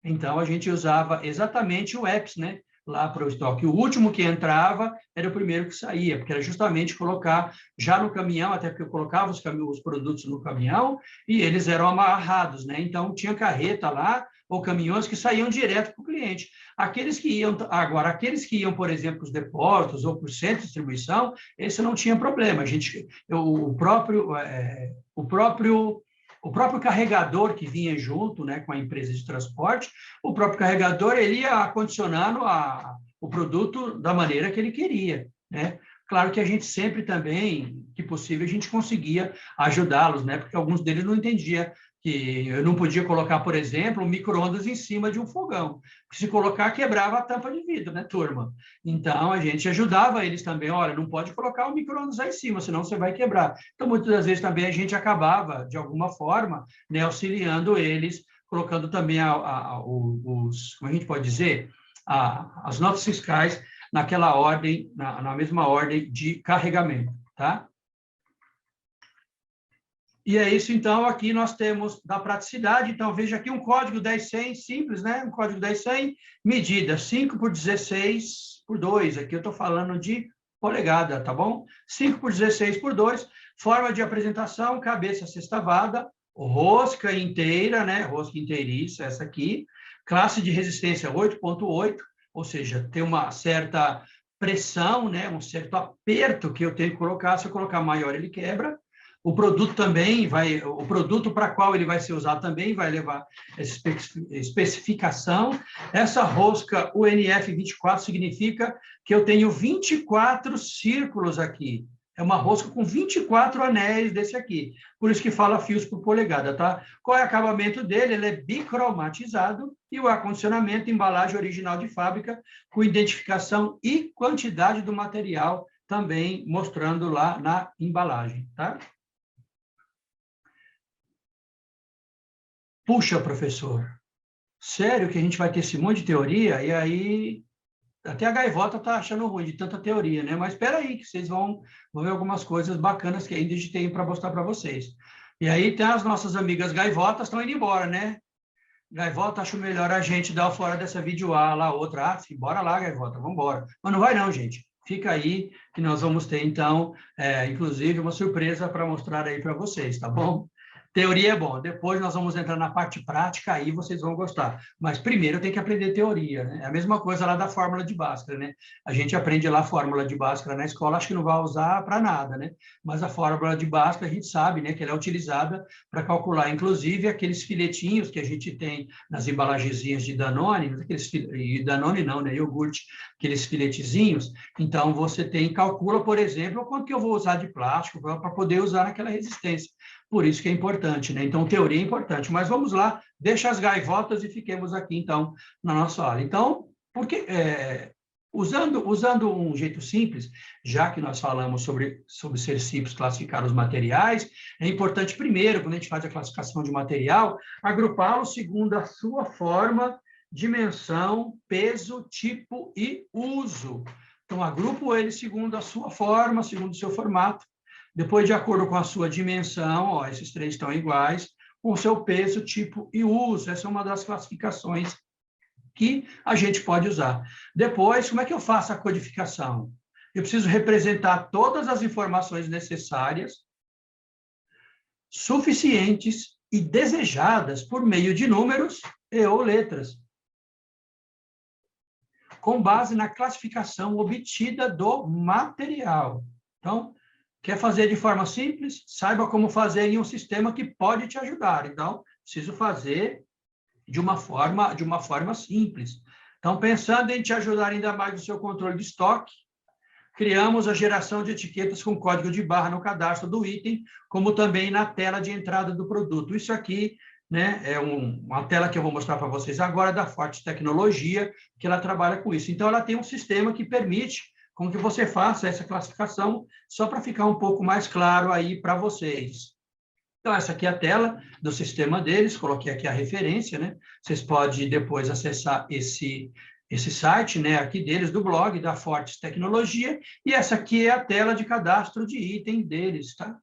Então, a gente usava exatamente o EPS, né? lá para o estoque. O último que entrava era o primeiro que saía, porque era justamente colocar já no caminhão, até porque eu colocava os produtos no caminhão e eles eram amarrados, né? Então, tinha carreta lá, ou caminhões que saíam direto para o cliente. Aqueles que iam, por exemplo, para os depósitos ou para o centro de distribuição, esse não tinha problema. O próprio carregador que vinha junto, né, com a empresa de transporte, o próprio carregador ele ia acondicionando o produto da maneira que ele queria, né? Claro que a gente sempre também, que possível, a gente conseguia ajudá-los, né? Porque alguns deles não entendiam que eu não podia colocar, por exemplo, um micro-ondas em cima de um fogão. Porque se colocar, quebrava a tampa de vidro, né, turma? Então, a gente ajudava eles também. Olha, não pode colocar o micro-ondas aí em cima, senão você vai quebrar. Então, muitas das vezes também a gente acabava, de alguma forma, né, auxiliando eles, colocando também como a gente pode dizer, as notas fiscais naquela ordem, na mesma ordem de carregamento, tá? E é isso, então, aqui nós temos da praticidade. Então, veja aqui um código 10-100 simples, né? Um código 10-100, medida 5 por 16 por 2. Aqui eu estou falando de polegada, tá bom? 5 por 16 por 2. Forma de apresentação, cabeça sextavada, rosca inteira, né? Rosca inteiriça, essa aqui. Classe de resistência 8.8, ou seja, tem uma certa pressão, né? Um certo aperto que eu tenho que colocar. Se eu colocar maior, ele quebra. O produto também o produto para qual ele vai ser usado também vai levar essa especificação. Essa rosca UNF24 significa que eu tenho 24 círculos aqui. É uma rosca com 24 anéis desse aqui. Por isso que fala fios por polegada, tá? Qual é o acabamento dele? Ele é bicromatizado e o acondicionamento, embalagem original de fábrica, com identificação e quantidade do material também mostrando lá na embalagem, tá? Puxa, professor, sério que a gente vai ter esse monte de teoria? E aí, até a gaivota está achando ruim de tanta teoria, né? Mas espera aí, que vocês vão ver algumas coisas bacanas que ainda a gente tem para mostrar para vocês. E aí, tem as nossas amigas gaivotas estão indo embora, né? Gaivota, acho melhor a gente dar fora dessa videoaula lá, outra. Ah, bora lá, gaivota, vamos embora. Mas não vai não, gente. Fica aí, que nós vamos ter, então, inclusive, uma surpresa para mostrar aí para vocês, tá bom? Teoria é bom, depois nós vamos entrar na parte prática, aí vocês vão gostar. Mas primeiro tem que aprender teoria, né? É a mesma coisa lá da fórmula de Bhaskara, né? A gente aprende lá a fórmula de Bhaskara na escola, acho que não vai usar para nada, né? Mas a fórmula de Bhaskara a gente sabe, né, que ela é utilizada para calcular, inclusive, aqueles filetinhos que a gente tem nas embalagenzinhas de Danone, e Danone não, né? Iogurte, aqueles filetezinhos. Então, você calcula, por exemplo, quanto que eu vou usar de plástico para poder usar naquela resistência. Por isso que é importante, né? Então, teoria é importante. Mas vamos lá, deixa as gaivotas e fiquemos aqui, então, na nossa aula. Então, usando um jeito simples, já que nós falamos sobre ser simples classificar os materiais, é importante, primeiro, quando a gente faz a classificação de material, agrupá-lo segundo a sua forma, dimensão, peso, tipo e uso. Então, agrupo ele segundo a sua forma, segundo o seu formato. Depois, de acordo com a sua dimensão, ó, esses três estão iguais, com o seu peso, tipo e uso. Essa é uma das classificações que a gente pode usar. Depois, como é que eu faço a codificação? Eu preciso representar todas as informações necessárias, suficientes e desejadas por meio de números e ou letras, com base na classificação obtida do material. Então, quer fazer de forma simples? Saiba como fazer em um sistema que pode te ajudar. Então, preciso fazer de uma forma simples. Então, pensando em te ajudar ainda mais no seu controle de estoque, criamos a geração de etiquetas com código de barra no cadastro do item, como também na tela de entrada do produto. Isso aqui, né, é uma tela que eu vou mostrar para vocês agora, da Forte Tecnologia, que ela trabalha com isso. Então, ela tem um sistema que permite com que você faça essa classificação, só para ficar um pouco mais claro aí para vocês. Então, essa aqui é a tela do sistema deles, coloquei aqui a referência, né? Vocês podem depois acessar esse site, né, aqui deles, do blog da Forte Tecnologia, e essa aqui é a tela de cadastro de item deles, tá?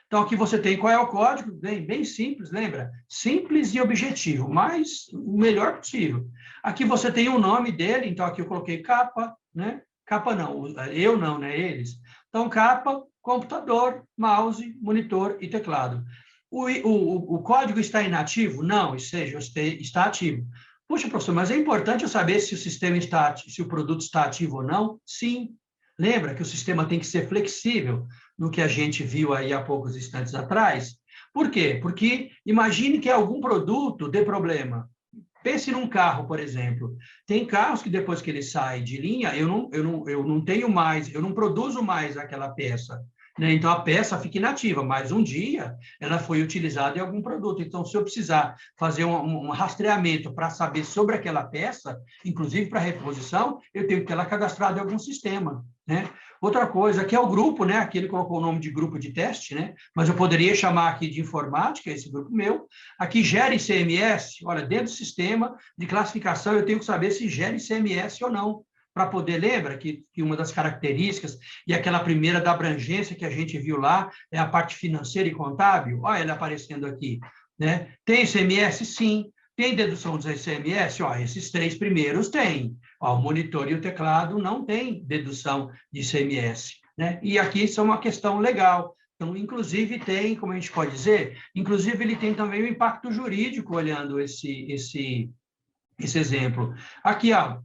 Então, aqui você tem qual é o código, bem simples, lembra? Simples e objetivo, mas o melhor possível. Aqui você tem o nome dele, então aqui eu coloquei capa, né? Capa não, eu não, né? Eles. Então, capa, computador, mouse, monitor e teclado. O código está inativo? Não, ou seja, está ativo. Puxa, professor, mas é importante eu saber se o sistema está, se o produto está ativo ou não? Sim. Lembra que o sistema tem que ser flexível, no que a gente viu aí há poucos instantes atrás? Por quê? Porque imagine que algum produto dê problema. Pense num carro, por exemplo. Tem carros que depois que ele sai de linha, eu não tenho mais, eu não produzo mais aquela peça. Né? Então, a peça fica inativa, mas um dia ela foi utilizada em algum produto. Então, se eu precisar fazer um rastreamento para saber sobre aquela peça, inclusive para reposição, eu tenho que ter ela cadastrada em algum sistema. Né? Outra coisa, aqui é o grupo, né? Aqui ele colocou o nome de grupo de teste, né? Mas eu poderia chamar aqui de informática, esse grupo meu. Aqui gera ICMS, olha, dentro do sistema de classificação eu tenho que saber se gera ICMS ou não, para poder, lembra que uma das características, e aquela primeira da abrangência que a gente viu lá, é a parte financeira e contábil, olha ele aparecendo aqui, né? Tem ICMS? Sim. Tem dedução do ICMS? Ó, esses 3 primeiros têm. Ó, o monitor e o teclado não tem dedução de ICMS. Né? E aqui isso é uma questão legal. Então, inclusive, tem, como a gente pode dizer, inclusive ele tem também o impacto jurídico olhando esse exemplo. Aqui, ó,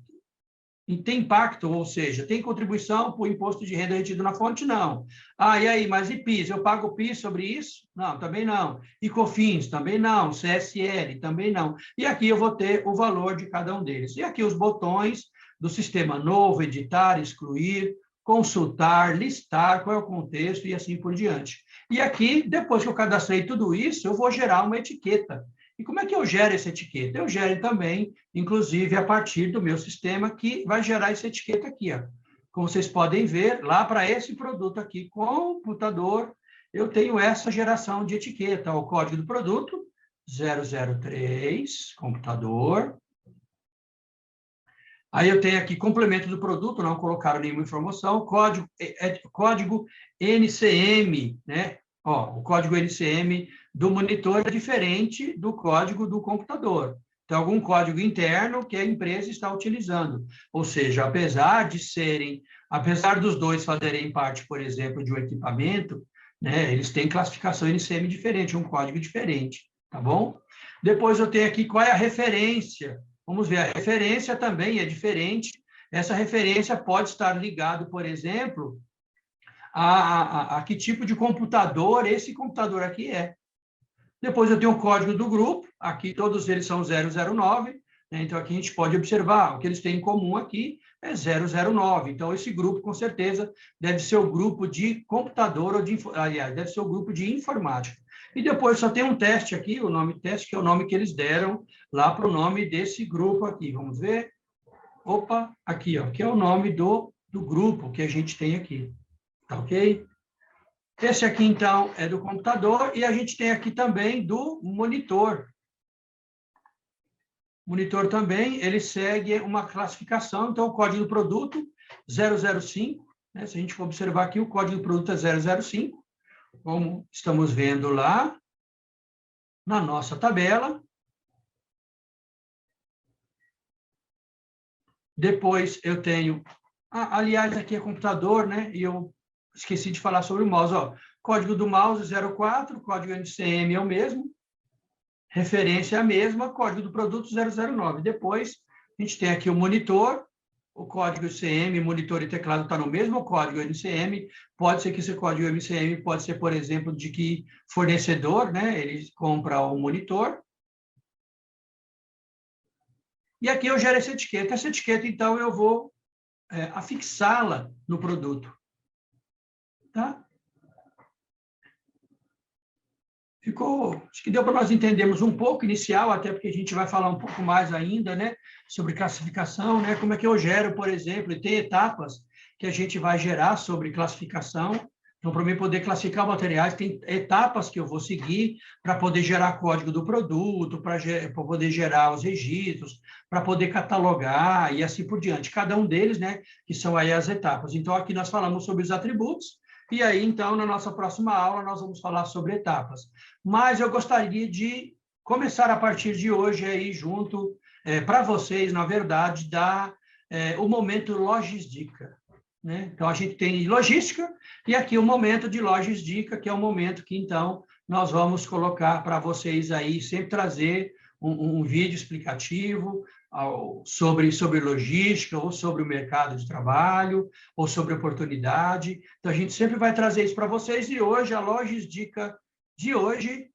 tem impacto, ou seja, tem contribuição para o imposto de renda retido na fonte? Não. Ah, e aí, mas e PIS? Eu pago PIS sobre isso? Não, também não. E COFINS? Também não. CSL? Também não. E aqui eu vou ter o valor de cada um deles. E aqui os botões do sistema novo, editar, excluir, consultar, listar, qual é o contexto e assim por diante. E aqui, depois que eu cadastrei tudo isso, eu vou gerar uma etiqueta. E como é que eu gero essa etiqueta? Eu gero também, inclusive, a partir do meu sistema, que vai gerar essa etiqueta aqui. Ó. Como vocês podem ver, lá para esse produto aqui, computador, eu tenho essa geração de etiqueta. O código do produto, 003, computador. Aí eu tenho aqui complemento do produto, não colocaram nenhuma informação, código NCM, né? Ó, o código NCM do monitor é diferente do código do computador. Tem algum código interno que a empresa está utilizando. Ou seja, apesar dos dois fazerem parte, por exemplo, de um equipamento, né, eles têm classificação NCM diferente, um código diferente, tá bom? Depois eu tenho aqui qual é a referência. Vamos ver, a referência também é diferente. Essa referência pode estar ligado, por exemplo, a que tipo de computador esse computador aqui é. Depois eu tenho o código do grupo, aqui todos eles são 009, né? Então aqui a gente pode observar, o que eles têm em comum aqui é 009. Então esse grupo, com certeza, deve ser o grupo de computador, aliás, deve ser o grupo de informática. E depois só tem um teste aqui, o nome teste, que é o nome que eles deram lá para o nome desse grupo aqui. Vamos ver? Opa, aqui, ó, que é o nome do grupo que a gente tem aqui. Tá ok? Esse aqui, então, é do computador e a gente tem aqui também do monitor. O monitor também, ele segue uma classificação, então o código do produto, 005, né? Se a gente for observar aqui, o código do produto é 005, como estamos vendo lá na nossa tabela. Depois eu tenho, aliás, aqui é computador, né? E eu esqueci de falar sobre o mouse, ó. Código do mouse 04, código NCM é o mesmo, referência é a mesma, código do produto 009. Depois, a gente tem aqui o monitor, o código NCM, monitor e teclado está no mesmo código NCM, pode ser que esse código NCM pode ser, por exemplo, de que fornecedor, né? Ele compra o monitor. E aqui eu gero essa etiqueta. Essa etiqueta, então, eu vou afixá-la no produto. Tá? Acho que deu para nós entendermos um pouco inicial, até porque a gente vai falar um pouco mais ainda, né, sobre classificação, né, como é que eu gero, por exemplo, e tem etapas que a gente vai gerar sobre classificação. Então, para mim poder classificar materiais, tem etapas que eu vou seguir para poder gerar código do produto, para poder gerar os registros, para poder catalogar e assim por diante. Cada um deles, né, que são aí as etapas. Então, aqui nós falamos sobre os atributos, e aí, então, na nossa próxima aula, nós vamos falar sobre etapas. Mas eu gostaria de começar a partir de hoje aí junto para vocês, na verdade, dar o momento Logis-Dica. Né? Então, a gente tem logística e aqui o momento de Logis-Dica, que é o momento que, então, nós vamos colocar para vocês aí, sempre trazer um vídeo explicativo sobre logística, ou sobre o mercado de trabalho, ou sobre oportunidade. Então, a gente sempre vai trazer isso para vocês, e hoje, a Logis-Dica de hoje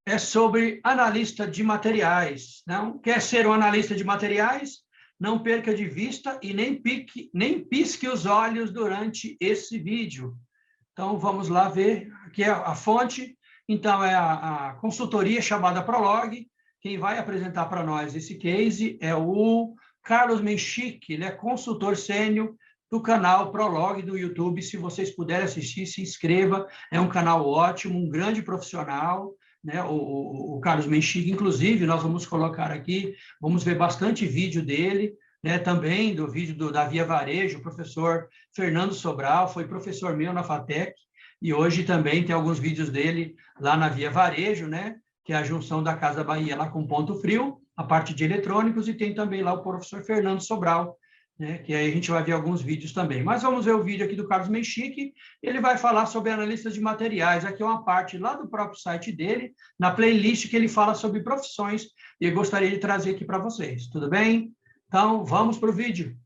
é sobre analista de materiais. Não quer ser um analista de materiais? Não perca de vista e nem pisque os olhos durante esse vídeo. Então, vamos lá ver. Aqui é a fonte. Então, é a consultoria chamada Prolog. Quem vai apresentar para nós esse case é o Carlos Menchik. Ele é consultor sênior do canal Prolog do YouTube. Se vocês puderem assistir, se inscreva. É um canal ótimo, um grande profissional. Né, o Carlos Menchik, inclusive, nós vamos colocar aqui, vamos ver bastante vídeo dele, né, também do vídeo da Via Varejo, o professor Fernando Sobral, foi professor meu na FATEC, e hoje também tem alguns vídeos dele lá na Via Varejo, né, que é a junção da Casa Bahia lá com Ponto Frio, a parte de eletrônicos, e tem também lá o professor Fernando Sobral, né, que aí a gente vai ver alguns vídeos também. Mas vamos ver o vídeo aqui do Carlos Menchik, ele vai falar sobre analistas de materiais. Aqui é uma parte lá do próprio site dele, na playlist que ele fala sobre profissões, e eu gostaria de trazer aqui para vocês. Tudo bem? Então, vamos para o vídeo.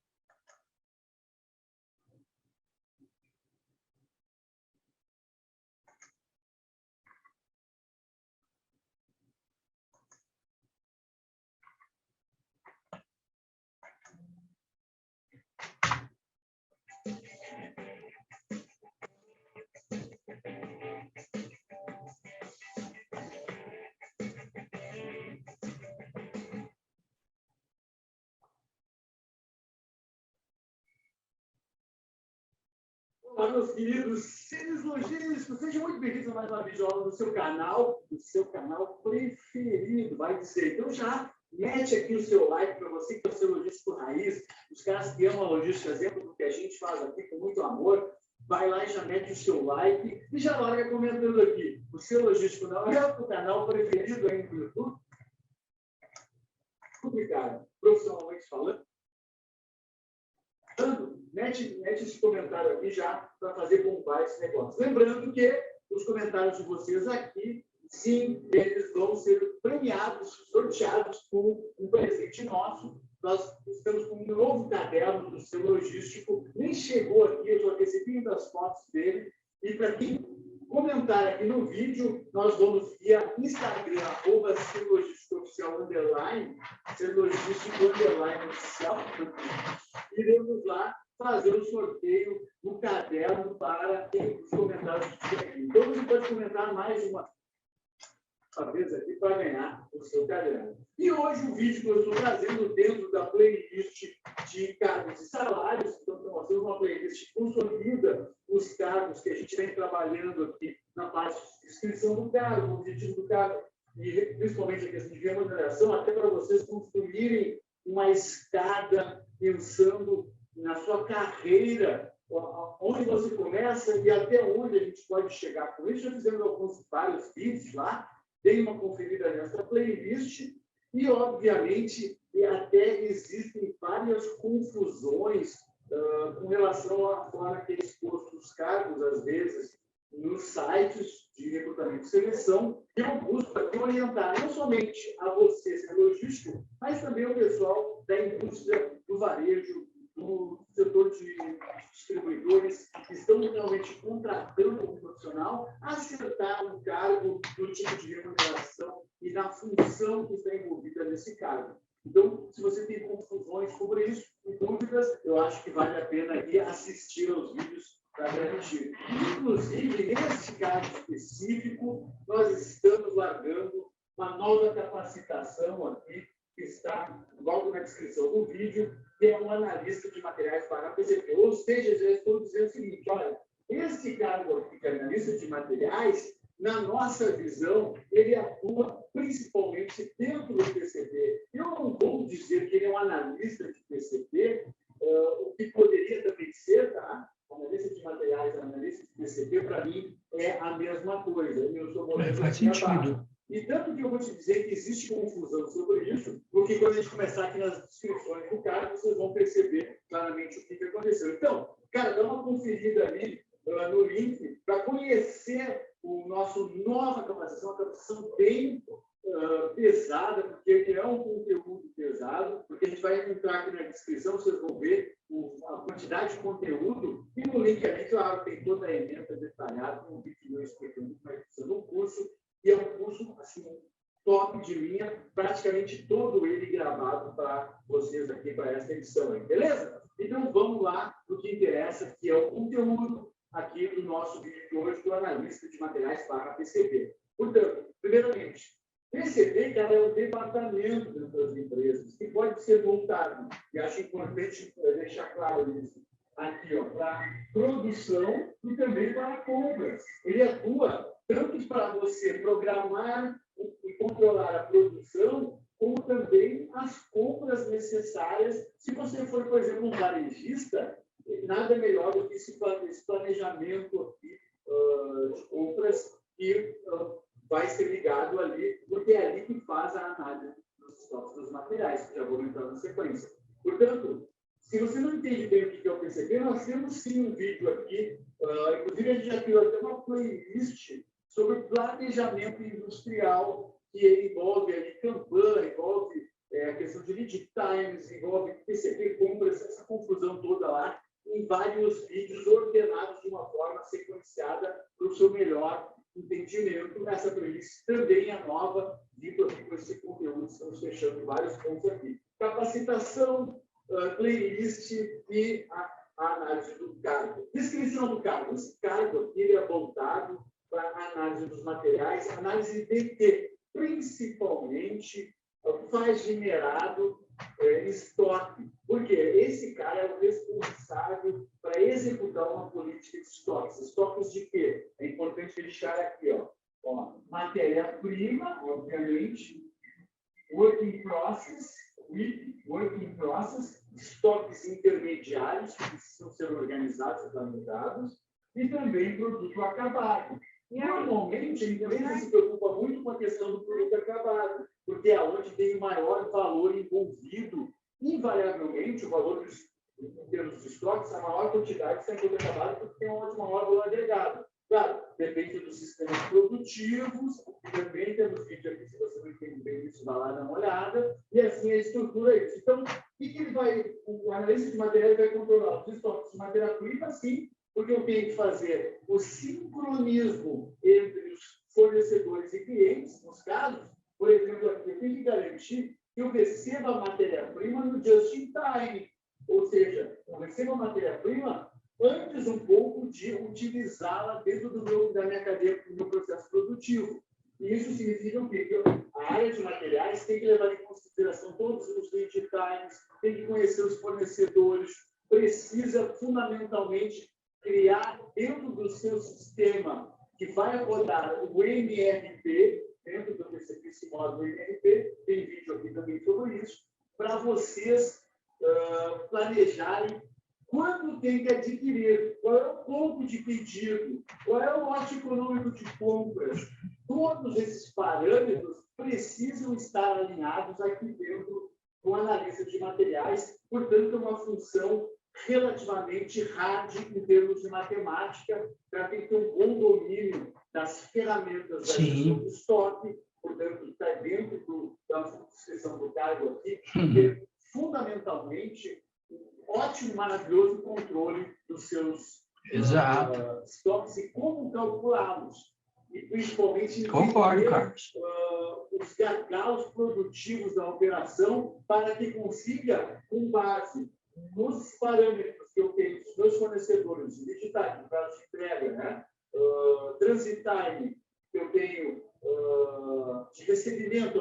Olá, meus queridos seres logísticos, sejam muito bem-vindos a mais uma videoaula do seu canal preferido, vai dizer. Então já mete aqui o seu like para você que é o seu logístico raiz, os caras que amam a logística, exemplo do que a gente faz aqui com muito amor, vai lá e já mete o seu like e já larga comentando aqui. O seu logístico não é o canal preferido aí no YouTube? Complicado, profissionalmente falando. Mete esse comentário aqui já para fazer bombar esse negócio. Lembrando que os comentários de vocês aqui, sim, eles vão ser premiados, sorteados com um presente nosso. Nós estamos com um novo caderno do seu logístico. Nem chegou aqui, eu já recebi das fotos dele. E para quem comentar aqui no vídeo, nós vamos via Instagram, @serlogístico_oficial_, serlogístico_oficial. Iremos lá fazer o sorteio do caderno para os comentários que tem aqui. Então, você pode comentar mais uma vez aqui para ganhar o seu caderno. E hoje o vídeo que eu estou trazendo dentro da playlist de cargos e salários, então nós temos uma playlist que consolida os cargos que a gente vem trabalhando aqui na parte de inscrição do cargo, objetivo do cargo, e principalmente a questão de remuneração, até para vocês construírem uma escada pensando na sua carreira, onde você começa e até onde a gente pode chegar com isso. Já fizemos vários vídeos lá, dei uma conferida nessa playlist e, obviamente, até existem várias confusões com relação à forma que é exposto os cargos, às vezes, nos sites de recrutamento e seleção. Eu busco aqui orientar não somente a você, ser logístico, mas também o pessoal da indústria do varejo, do setor de distribuidores, que estão realmente contratando um profissional, acertar o cargo, do tipo de remuneração e da função que está envolvida nesse cargo. Então, se você tem confusões sobre isso e dúvidas, eu acho que vale a pena ir assistir aos vídeos para garantir. Inclusive, nesse caso específico, nós estamos largando uma nova capacitação aqui, que está logo na descrição do vídeo, que é um analista de materiais para a PCP. Ou seja, já estou dizendo o seguinte, olha, esse cargo aqui, que é analista de materiais, na nossa visão, ele atua principalmente dentro do PCP. Eu não vou dizer que ele é um analista de PCP, o que poderia também ser, tá? Analista de materiais, analista de PCP, para mim, é a mesma coisa. Eu sou faz sentido. E tanto que eu vou te dizer que existe confusão sobre isso, descrições do cargo, vocês vão perceber claramente o que aconteceu. Então, cara, dá uma conferida ali no link para conhecer o nosso nova capacitação, uma capacitação bem pesada, porque é um conteúdo pesado, porque a gente vai entrar aqui na descrição, vocês vão ver a quantidade de conteúdo, e no link ali, claro, tem toda a ementa detalhada, com um vídeo explicando como é que funciona o curso, e é um curso, assim, top de linha, praticamente todo ele gravado para vocês aqui, para essa edição aí, beleza? Então, vamos lá no que interessa, que é o conteúdo aqui do nosso vídeo de hoje, do analista de materiais para PCB. Portanto, primeiramente, PCB, cara, é um departamento dentro das empresas que pode ser montado, e acho importante deixar claro isso, aqui, ó, para produção e também para compras. Ele atua tanto para você programar e controlar a produção, como também as compras necessárias. Se você for, por exemplo, um varejista, nada melhor do que esse planejamento aqui, de compras que vai ser ligado ali, porque é ali que faz a análise dos estoques dos materiais, que já vou entrar na sequência. Portanto, se você não entende bem o que é o PCB, nós temos sim um vídeo aqui, inclusive a gente já criou até uma playlist sobre planejamento industrial, que envolve ali Kanban, envolve a questão de lead times, envolve PCB, compras, essa confusão toda lá, em vários vídeos ordenados de uma forma sequenciada para o seu melhor entendimento. Essa playlist também é nova, vindo aqui com esse conteúdo, estamos fechando vários pontos aqui. Capacitação, playlist e a análise do cargo. Descrição do cargo. Esse cargo aqui ele é voltado para a análise dos materiais, análise de que, principalmente, faz generado estoque. Porque esse cara é o responsável para executar uma política de estoques. Estoques de quê? É importante deixar aqui, ó, matéria-prima, obviamente, work in process, estoques intermediários que precisam ser organizados e planejados, e também produto acabado. Normalmente, a empresa se preocupa muito com a questão do produto acabado, porque é onde tem o maior valor envolvido. Invariavelmente, o valor em termos de estoques, a maior quantidade está em produto acabado, porque tem onde maior valor agregado. Claro, depende dos sistemas produtivos, também temos vídeo aqui, se você não entende bem isso, vai lá dar uma olhada, e assim a estrutura é isso. Então, o analista de materiais vai controlar os estoques de matéria-prima, sim, porque eu tenho que fazer o sincronismo entre os fornecedores e clientes, nos casos, por exemplo, aqui eu tenho que garantir que eu receba a matéria-prima no just in time, ou seja, eu recebo a matéria-prima antes um pouco de utilizá-la dentro da minha cadeia, do meu processo produtivo. E isso significa o quê? Que a área de materiais tem que levar em consideração todos os lead times, tem que conhecer os fornecedores, precisa fundamentalmente criar dentro do seu sistema que vai rodar o MRP, dentro do PCB, esse módulo MRP, tem vídeo aqui também sobre isso, para vocês planejarem quando tem que adquirir, qual é o ponto de pedido, qual é o lote econômico de compras. Todos esses parâmetros precisam estar alinhados aqui dentro do analista de materiais, portanto, é uma função relativamente hard em termos de matemática, para quem tem um bom domínio das ferramentas da gestão do estoque, portanto, está dentro da descrição do cargo aqui, ter fundamentalmente um ótimo, maravilhoso controle dos seus estoques e como calculá-los. E principalmente entender os gargalos produtivos da operação para que consiga, com base nos parâmetros que eu tenho dos meus fornecedores, de lead time, prazo de entrega, né? Transit time, que eu tenho de recebimento,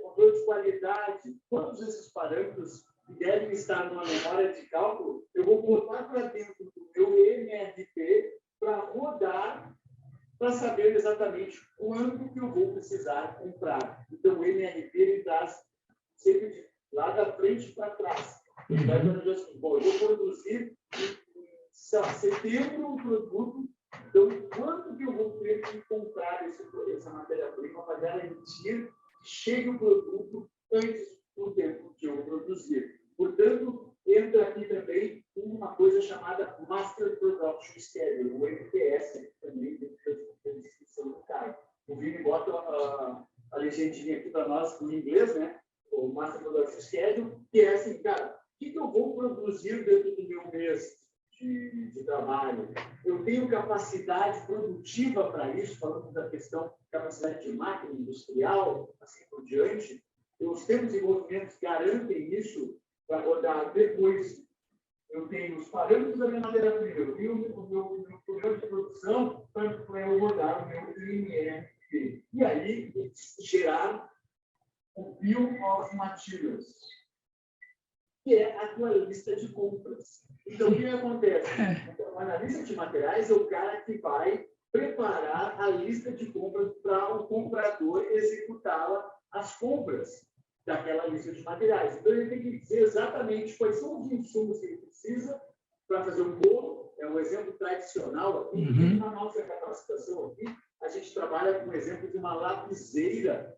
controle de qualidade, todos esses parâmetros que devem estar numa memória de cálculo, eu vou botar para dentro do meu MRP para rodar, para saber exatamente quanto que eu vou precisar comprar. Então, o MRP ele traz sempre lá da frente para trás. Ele vai dizer assim, bom, eu vou produzir em setembro um produto, então quanto que eu vou ter que comprar essa matéria-prima para garantir que chegue o produto antes o tempo que eu produzir. Portanto, entra aqui também uma coisa chamada Master Production Schedule, o MPS, também dentro da descrição do cara. O Vini bota a legendinha aqui para nós em inglês, né? O Master Production Schedule, que é assim, cara, o que eu vou produzir dentro do meu mês de trabalho? Eu tenho capacidade produtiva para isso, falando da questão capacidade de máquina industrial, assim por diante. Os termos de desenvolvimento garantem isso para rodar depois. Eu tenho os parâmetros da minha matéria-prima, eu tenho o meu programa de produção para eu rodar o meu IMF. E aí, gerar o Bill of Materials, que é a tua lista de compras. Então, o que acontece? Então, o analista de materiais é o cara que vai preparar a lista de compras para o comprador executá-la, as compras daquela lista de materiais. Então, ele tem que dizer exatamente quais são os insumos que ele precisa para fazer um bolo. É um exemplo tradicional aqui. Na nossa capacitação aqui, a gente trabalha com o exemplo de uma lapiseira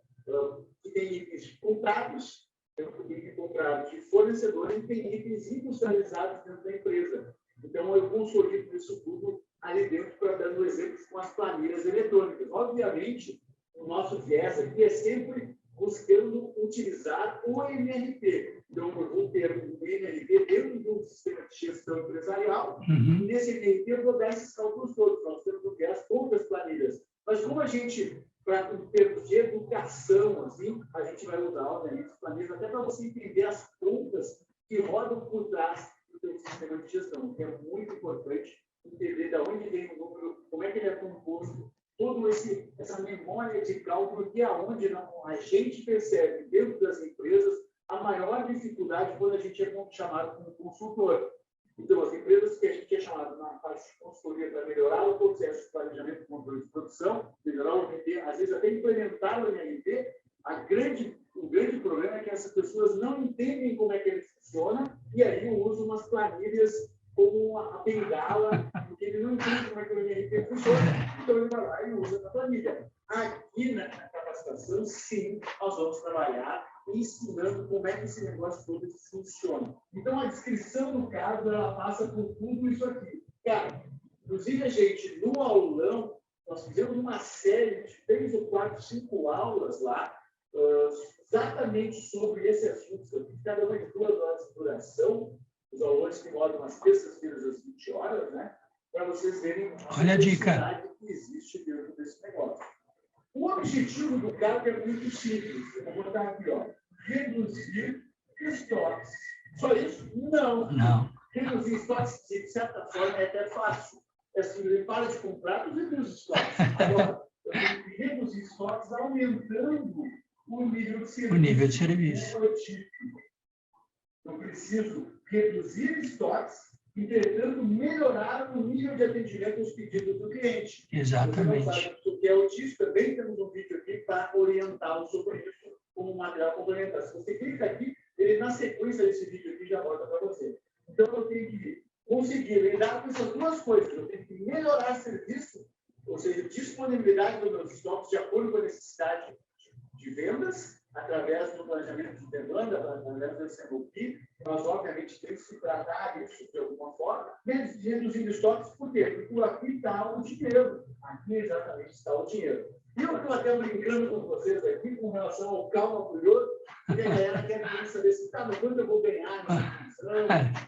que tem itens comprados, tem comprado de fornecedores e tem itens industrializados dentro da empresa. Então, eu consolido isso tudo ali dentro para dando exemplos com as planilhas eletrônicas. Obviamente, o nosso viés aqui é sempre buscando utilizar o MRP. Então, eu vou ter um MRP dentro de um sistema de gestão empresarial, e nesse MRP eu vou dar esses cálculos todos. Nós temos o viés poucas planilhas. Mas como a gente, em termos de educação, assim, a gente vai usar, obviamente, as planilhas, até para você entender as contas que rodam por trás do seu sistema de gestão, que é muito importante entender de onde vem o número, como é que ele é composto, toda essa memória de cálculo, que é onde a gente percebe dentro das empresas a maior dificuldade quando a gente é chamado como consultor. Então, as empresas que a gente é chamado na parte de consultoria para melhorar o processo de planejamento e controle de produção, melhorar o MRP, às vezes até implementar o MRP, o grande problema é que essas pessoas não entendem como é que ele funciona e aí usam umas planilhas como a bengala, porque ele não entende como é que o MRP funciona, então ele vai lá e usa a planilha. Aqui na capacitação, sim, nós vamos trabalhar ensinando como é que esse negócio todo funciona. Então, a descrição do caso, ela passa por tudo isso aqui. Cara, inclusive a gente, no aulão, nós fizemos uma série de 3 ou 4, 5 aulas lá, exatamente sobre esse assunto. Cada uma de 2 horas de duração, os alunos que rodam às terças-feiras às 20 horas, né? Para vocês verem a dica que existe dentro desse negócio. O objetivo do cargo é muito simples. Eu vou botar aqui, ó. Reduzir estoques. Só isso? Não. Reduzir estoques, de certa forma, é até fácil. É assim, ele para de comprar e reduz estoques. Agora, eu tenho que reduzir estoques aumentando o nível de serviço. Eu preciso reduzir estoques e tentando melhorar o nível de atendimento aos pedidos do cliente. Exatamente. Você não sabe o que é o TIS, também temos um vídeo aqui para orientá-lo sobre isso como material complementar. Se você clica aqui, ele na sequência desse vídeo aqui já volta para você. Então, eu tenho que conseguir lidar com essas 2 coisas. Eu tenho que melhorar serviço, ou seja, disponibilidade dos meus estoques de acordo com a necessidade de vendas, através do planejamento de demanda, através do SMOP. Nós, obviamente, temos que tratar isso de alguma forma, reduzindo estoques, por quê? Porque aqui está o dinheiro. Aqui exatamente está o dinheiro. E eu estou até brincando com vocês aqui com relação ao calma curioso, porque a galera quer saber se mas quanto eu vou ganhar nessa função,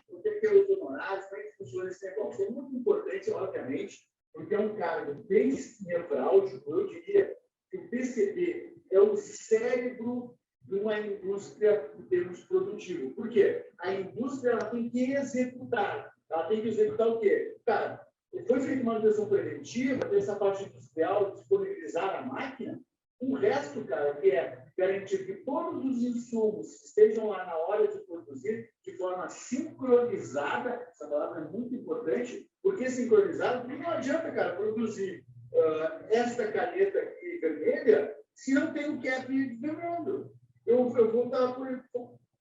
o que é os honorários, como é que funciona esse negócio. É muito importante, obviamente, porque é um cargo bem nevrálgico, eu diria que o PCD é o cérebro de uma indústria em termos produtivos. Por quê? A indústria ela tem que executar. Ela tem que executar o quê? Cara, foi feita uma manutenção preventiva, tem essa parte industrial, disponibilizar a máquina. O resto, cara, que é garantir que todos os insumos estejam lá na hora de produzir de forma sincronizada. Essa palavra é muito importante, porque sincronizado, não adianta, cara, produzir esta caneta aqui vermelha se não tem o cap vermelho. Eu vou estar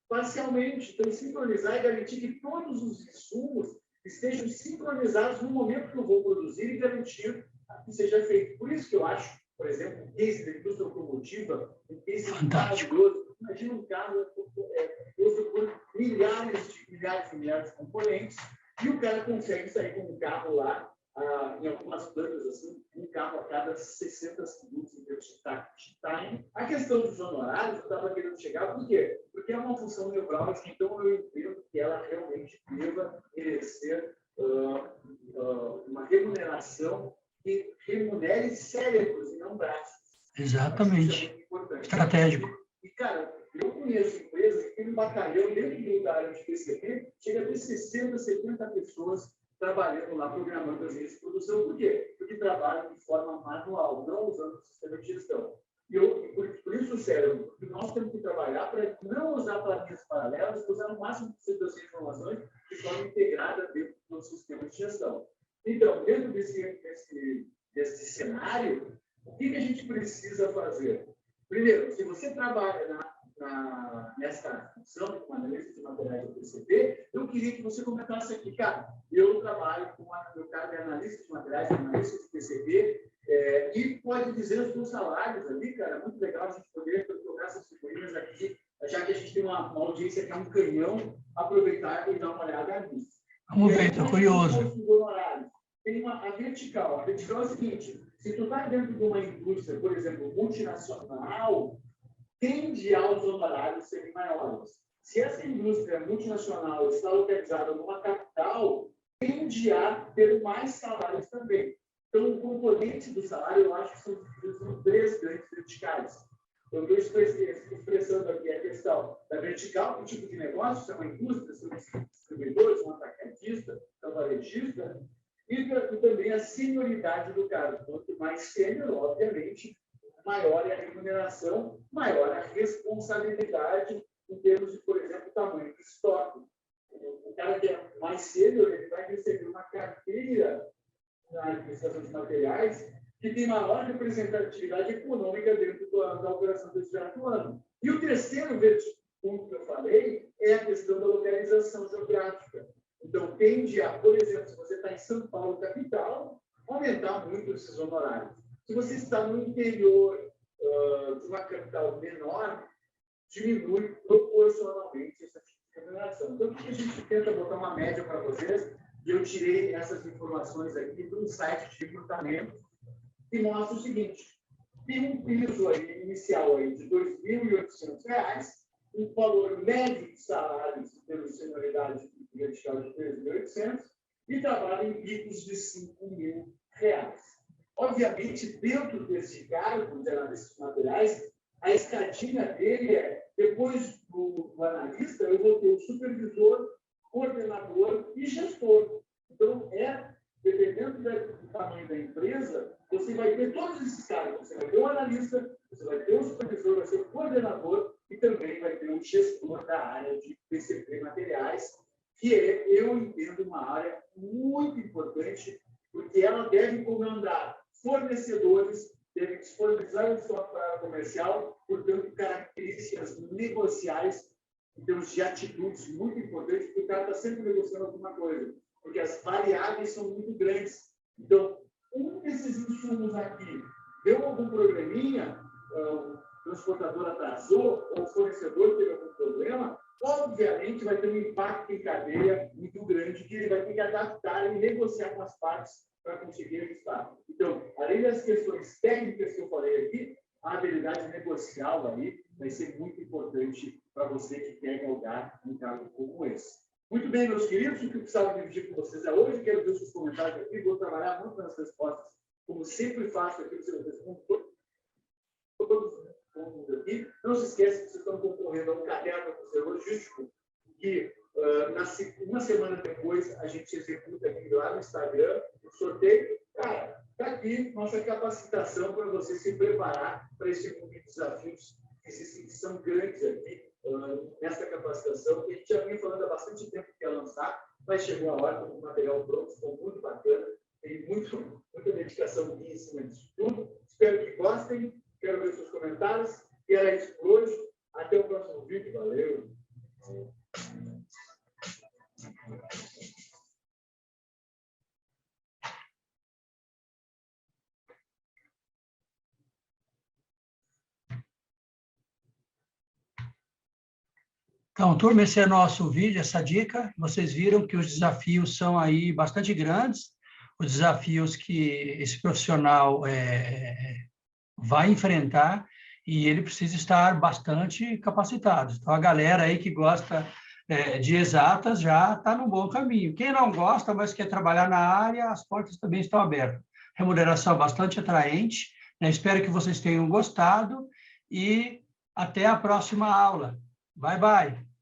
parcialmente. Então, sincronizar e garantir que todos os insumos estejam sincronizados no momento que eu vou produzir e garantir que seja feito. Por isso que eu acho, por exemplo, o case da indústria automotiva, um case maravilhoso. Imagina um carro posto por milhares e milhares de componentes, e o cara consegue sair com um carro lá, em algumas plantas, assim, um carro a cada 60 segundos em termos de time. A questão dos honorários, eu estava querendo chegar, por quê? Porque é uma função nevrálgica, então eu entendo que ela realmente deva merecer uma remuneração que remunere cérebros e não braços. Exatamente. Isso é muito importante. Estratégico. E, cara, eu conheço empresas que tem um batalhão dentro da área de PCP, chega a ter 60, 70 pessoas trabalhando lá, programando as linhas de produção. Por quê? Porque trabalham de forma manual, não usando o sistema de gestão. E por isso, cérebro, porque nós temos que trabalhar para não usar planilhas paralelas, usar o máximo possível das informações de forma integrada dentro do sistema de gestão. Então, dentro desse cenário, o que a gente precisa fazer? Primeiro, se você trabalha nessa função de analista de materiais do PCP, eu queria que você comentasse aqui, cara, eu trabalho com meu cargo de analista de materiais, analista de PCP, e pode dizer os seus salários ali, cara, muito legal a gente poder trocar essas figurinhas aqui, já que a gente tem uma audiência que é um canhão, aproveitar e dar uma olhada nisso. Vamos ver, estou curioso. Tem a vertical. A vertical é o seguinte, se tu está dentro de uma indústria, por exemplo, multinacional, tende aos honorários serem maiores. Se essa indústria multinacional está localizada numa capital, tende a ter mais salários também. Então, o componente do salário, eu acho que são divididos em 3 grandes verticais. Eu estou expressando aqui a questão da vertical, o tipo de negócio, se é uma indústria, se é um distribuidor, se é um atacadista, se é um varejista, e também a senioridade do cara. Quanto mais sênior, obviamente, maior é a remuneração, maior a responsabilidade em termos de, por exemplo, tamanho do estoque. O cara que é mais sênior, ele vai receber uma carteira na administração de materiais que tem maior representatividade econômica dentro da operação do extrato ano. E o terceiro ponto que eu falei é a questão da localização geográfica. Então, tende a, por exemplo, se você está em São Paulo, capital, aumentar muito esses honorários. Se você está no interior de uma capital menor, diminui proporcionalmente essa remuneração. Então, o que a gente tenta botar uma média para vocês? E eu tirei essas informações aqui de um site de recrutamento que mostra o seguinte: tem um piso aí, inicial aí, de R$ 2.800, um valor médio de salários pela senioridade vertical de 3.800 e trabalha em picos de R$ 5.000. Obviamente, dentro desse cargo de analista de materiais, a escadinha dele é, depois do analista, eu vou ter o supervisor, coordenador e gestor. Então, dependendo do tamanho da empresa, você vai ter todos esses cargos. Você vai ter o analista, você vai ter o supervisor, vai ter o coordenador e também vai ter o gestor da área de PCP materiais, que eu entendo, uma área muito importante, porque ela deve comandar fornecedores, deve disponibilizar o estoque para a área comercial, portanto, características negociais, em termos de atitudes muito importantes, porque o cara está sempre negociando alguma coisa, porque as variáveis são muito grandes. Então, um desses insumos aqui deu algum probleminha, o transportador atrasou, ou o fornecedor teve algum problema, obviamente vai ter um impacto em cadeia muito grande, que ele vai ter que adaptar e negociar com as partes para conseguir ajustar. Então, além das questões técnicas que eu falei aqui, a habilidade negocial aí vai ser muito importante para você que quer galgar um cargo como esse. Muito bem, meus queridos, o que eu precisava dividir com vocês é hoje. Quero ver os seus comentários aqui, vou trabalhar muito nas respostas, como sempre faço aqui, eu respondo todos aqui. Não se esqueça que vocês estão concorrendo a um caderno logístico que uma semana depois a gente executa aqui lá no Instagram o sorteio. Cara, está aqui nossa capacitação para você se preparar para esse mundo de desafios que são grandes aqui nessa capacitação, que a gente já vem falando há bastante tempo que ia lançar, mas chegou a hora com o material pronto, ficou muito bacana, tem muita dedicação aqui em cima disso tudo. Espero que gostem, quero ver seus comentários, e era isso por hoje. Até o próximo vídeo, valeu! Então, turma, esse é nosso vídeo, essa dica. Vocês viram que os desafios são aí bastante grandes, os desafios que esse profissional vai enfrentar e ele precisa estar bastante capacitado. Então, a galera aí que gosta de exatas já está no bom caminho. Quem não gosta, mas quer trabalhar na área, as portas também estão abertas. Remuneração bastante atraente, né? Espero que vocês tenham gostado e até a próxima aula. Bye, bye!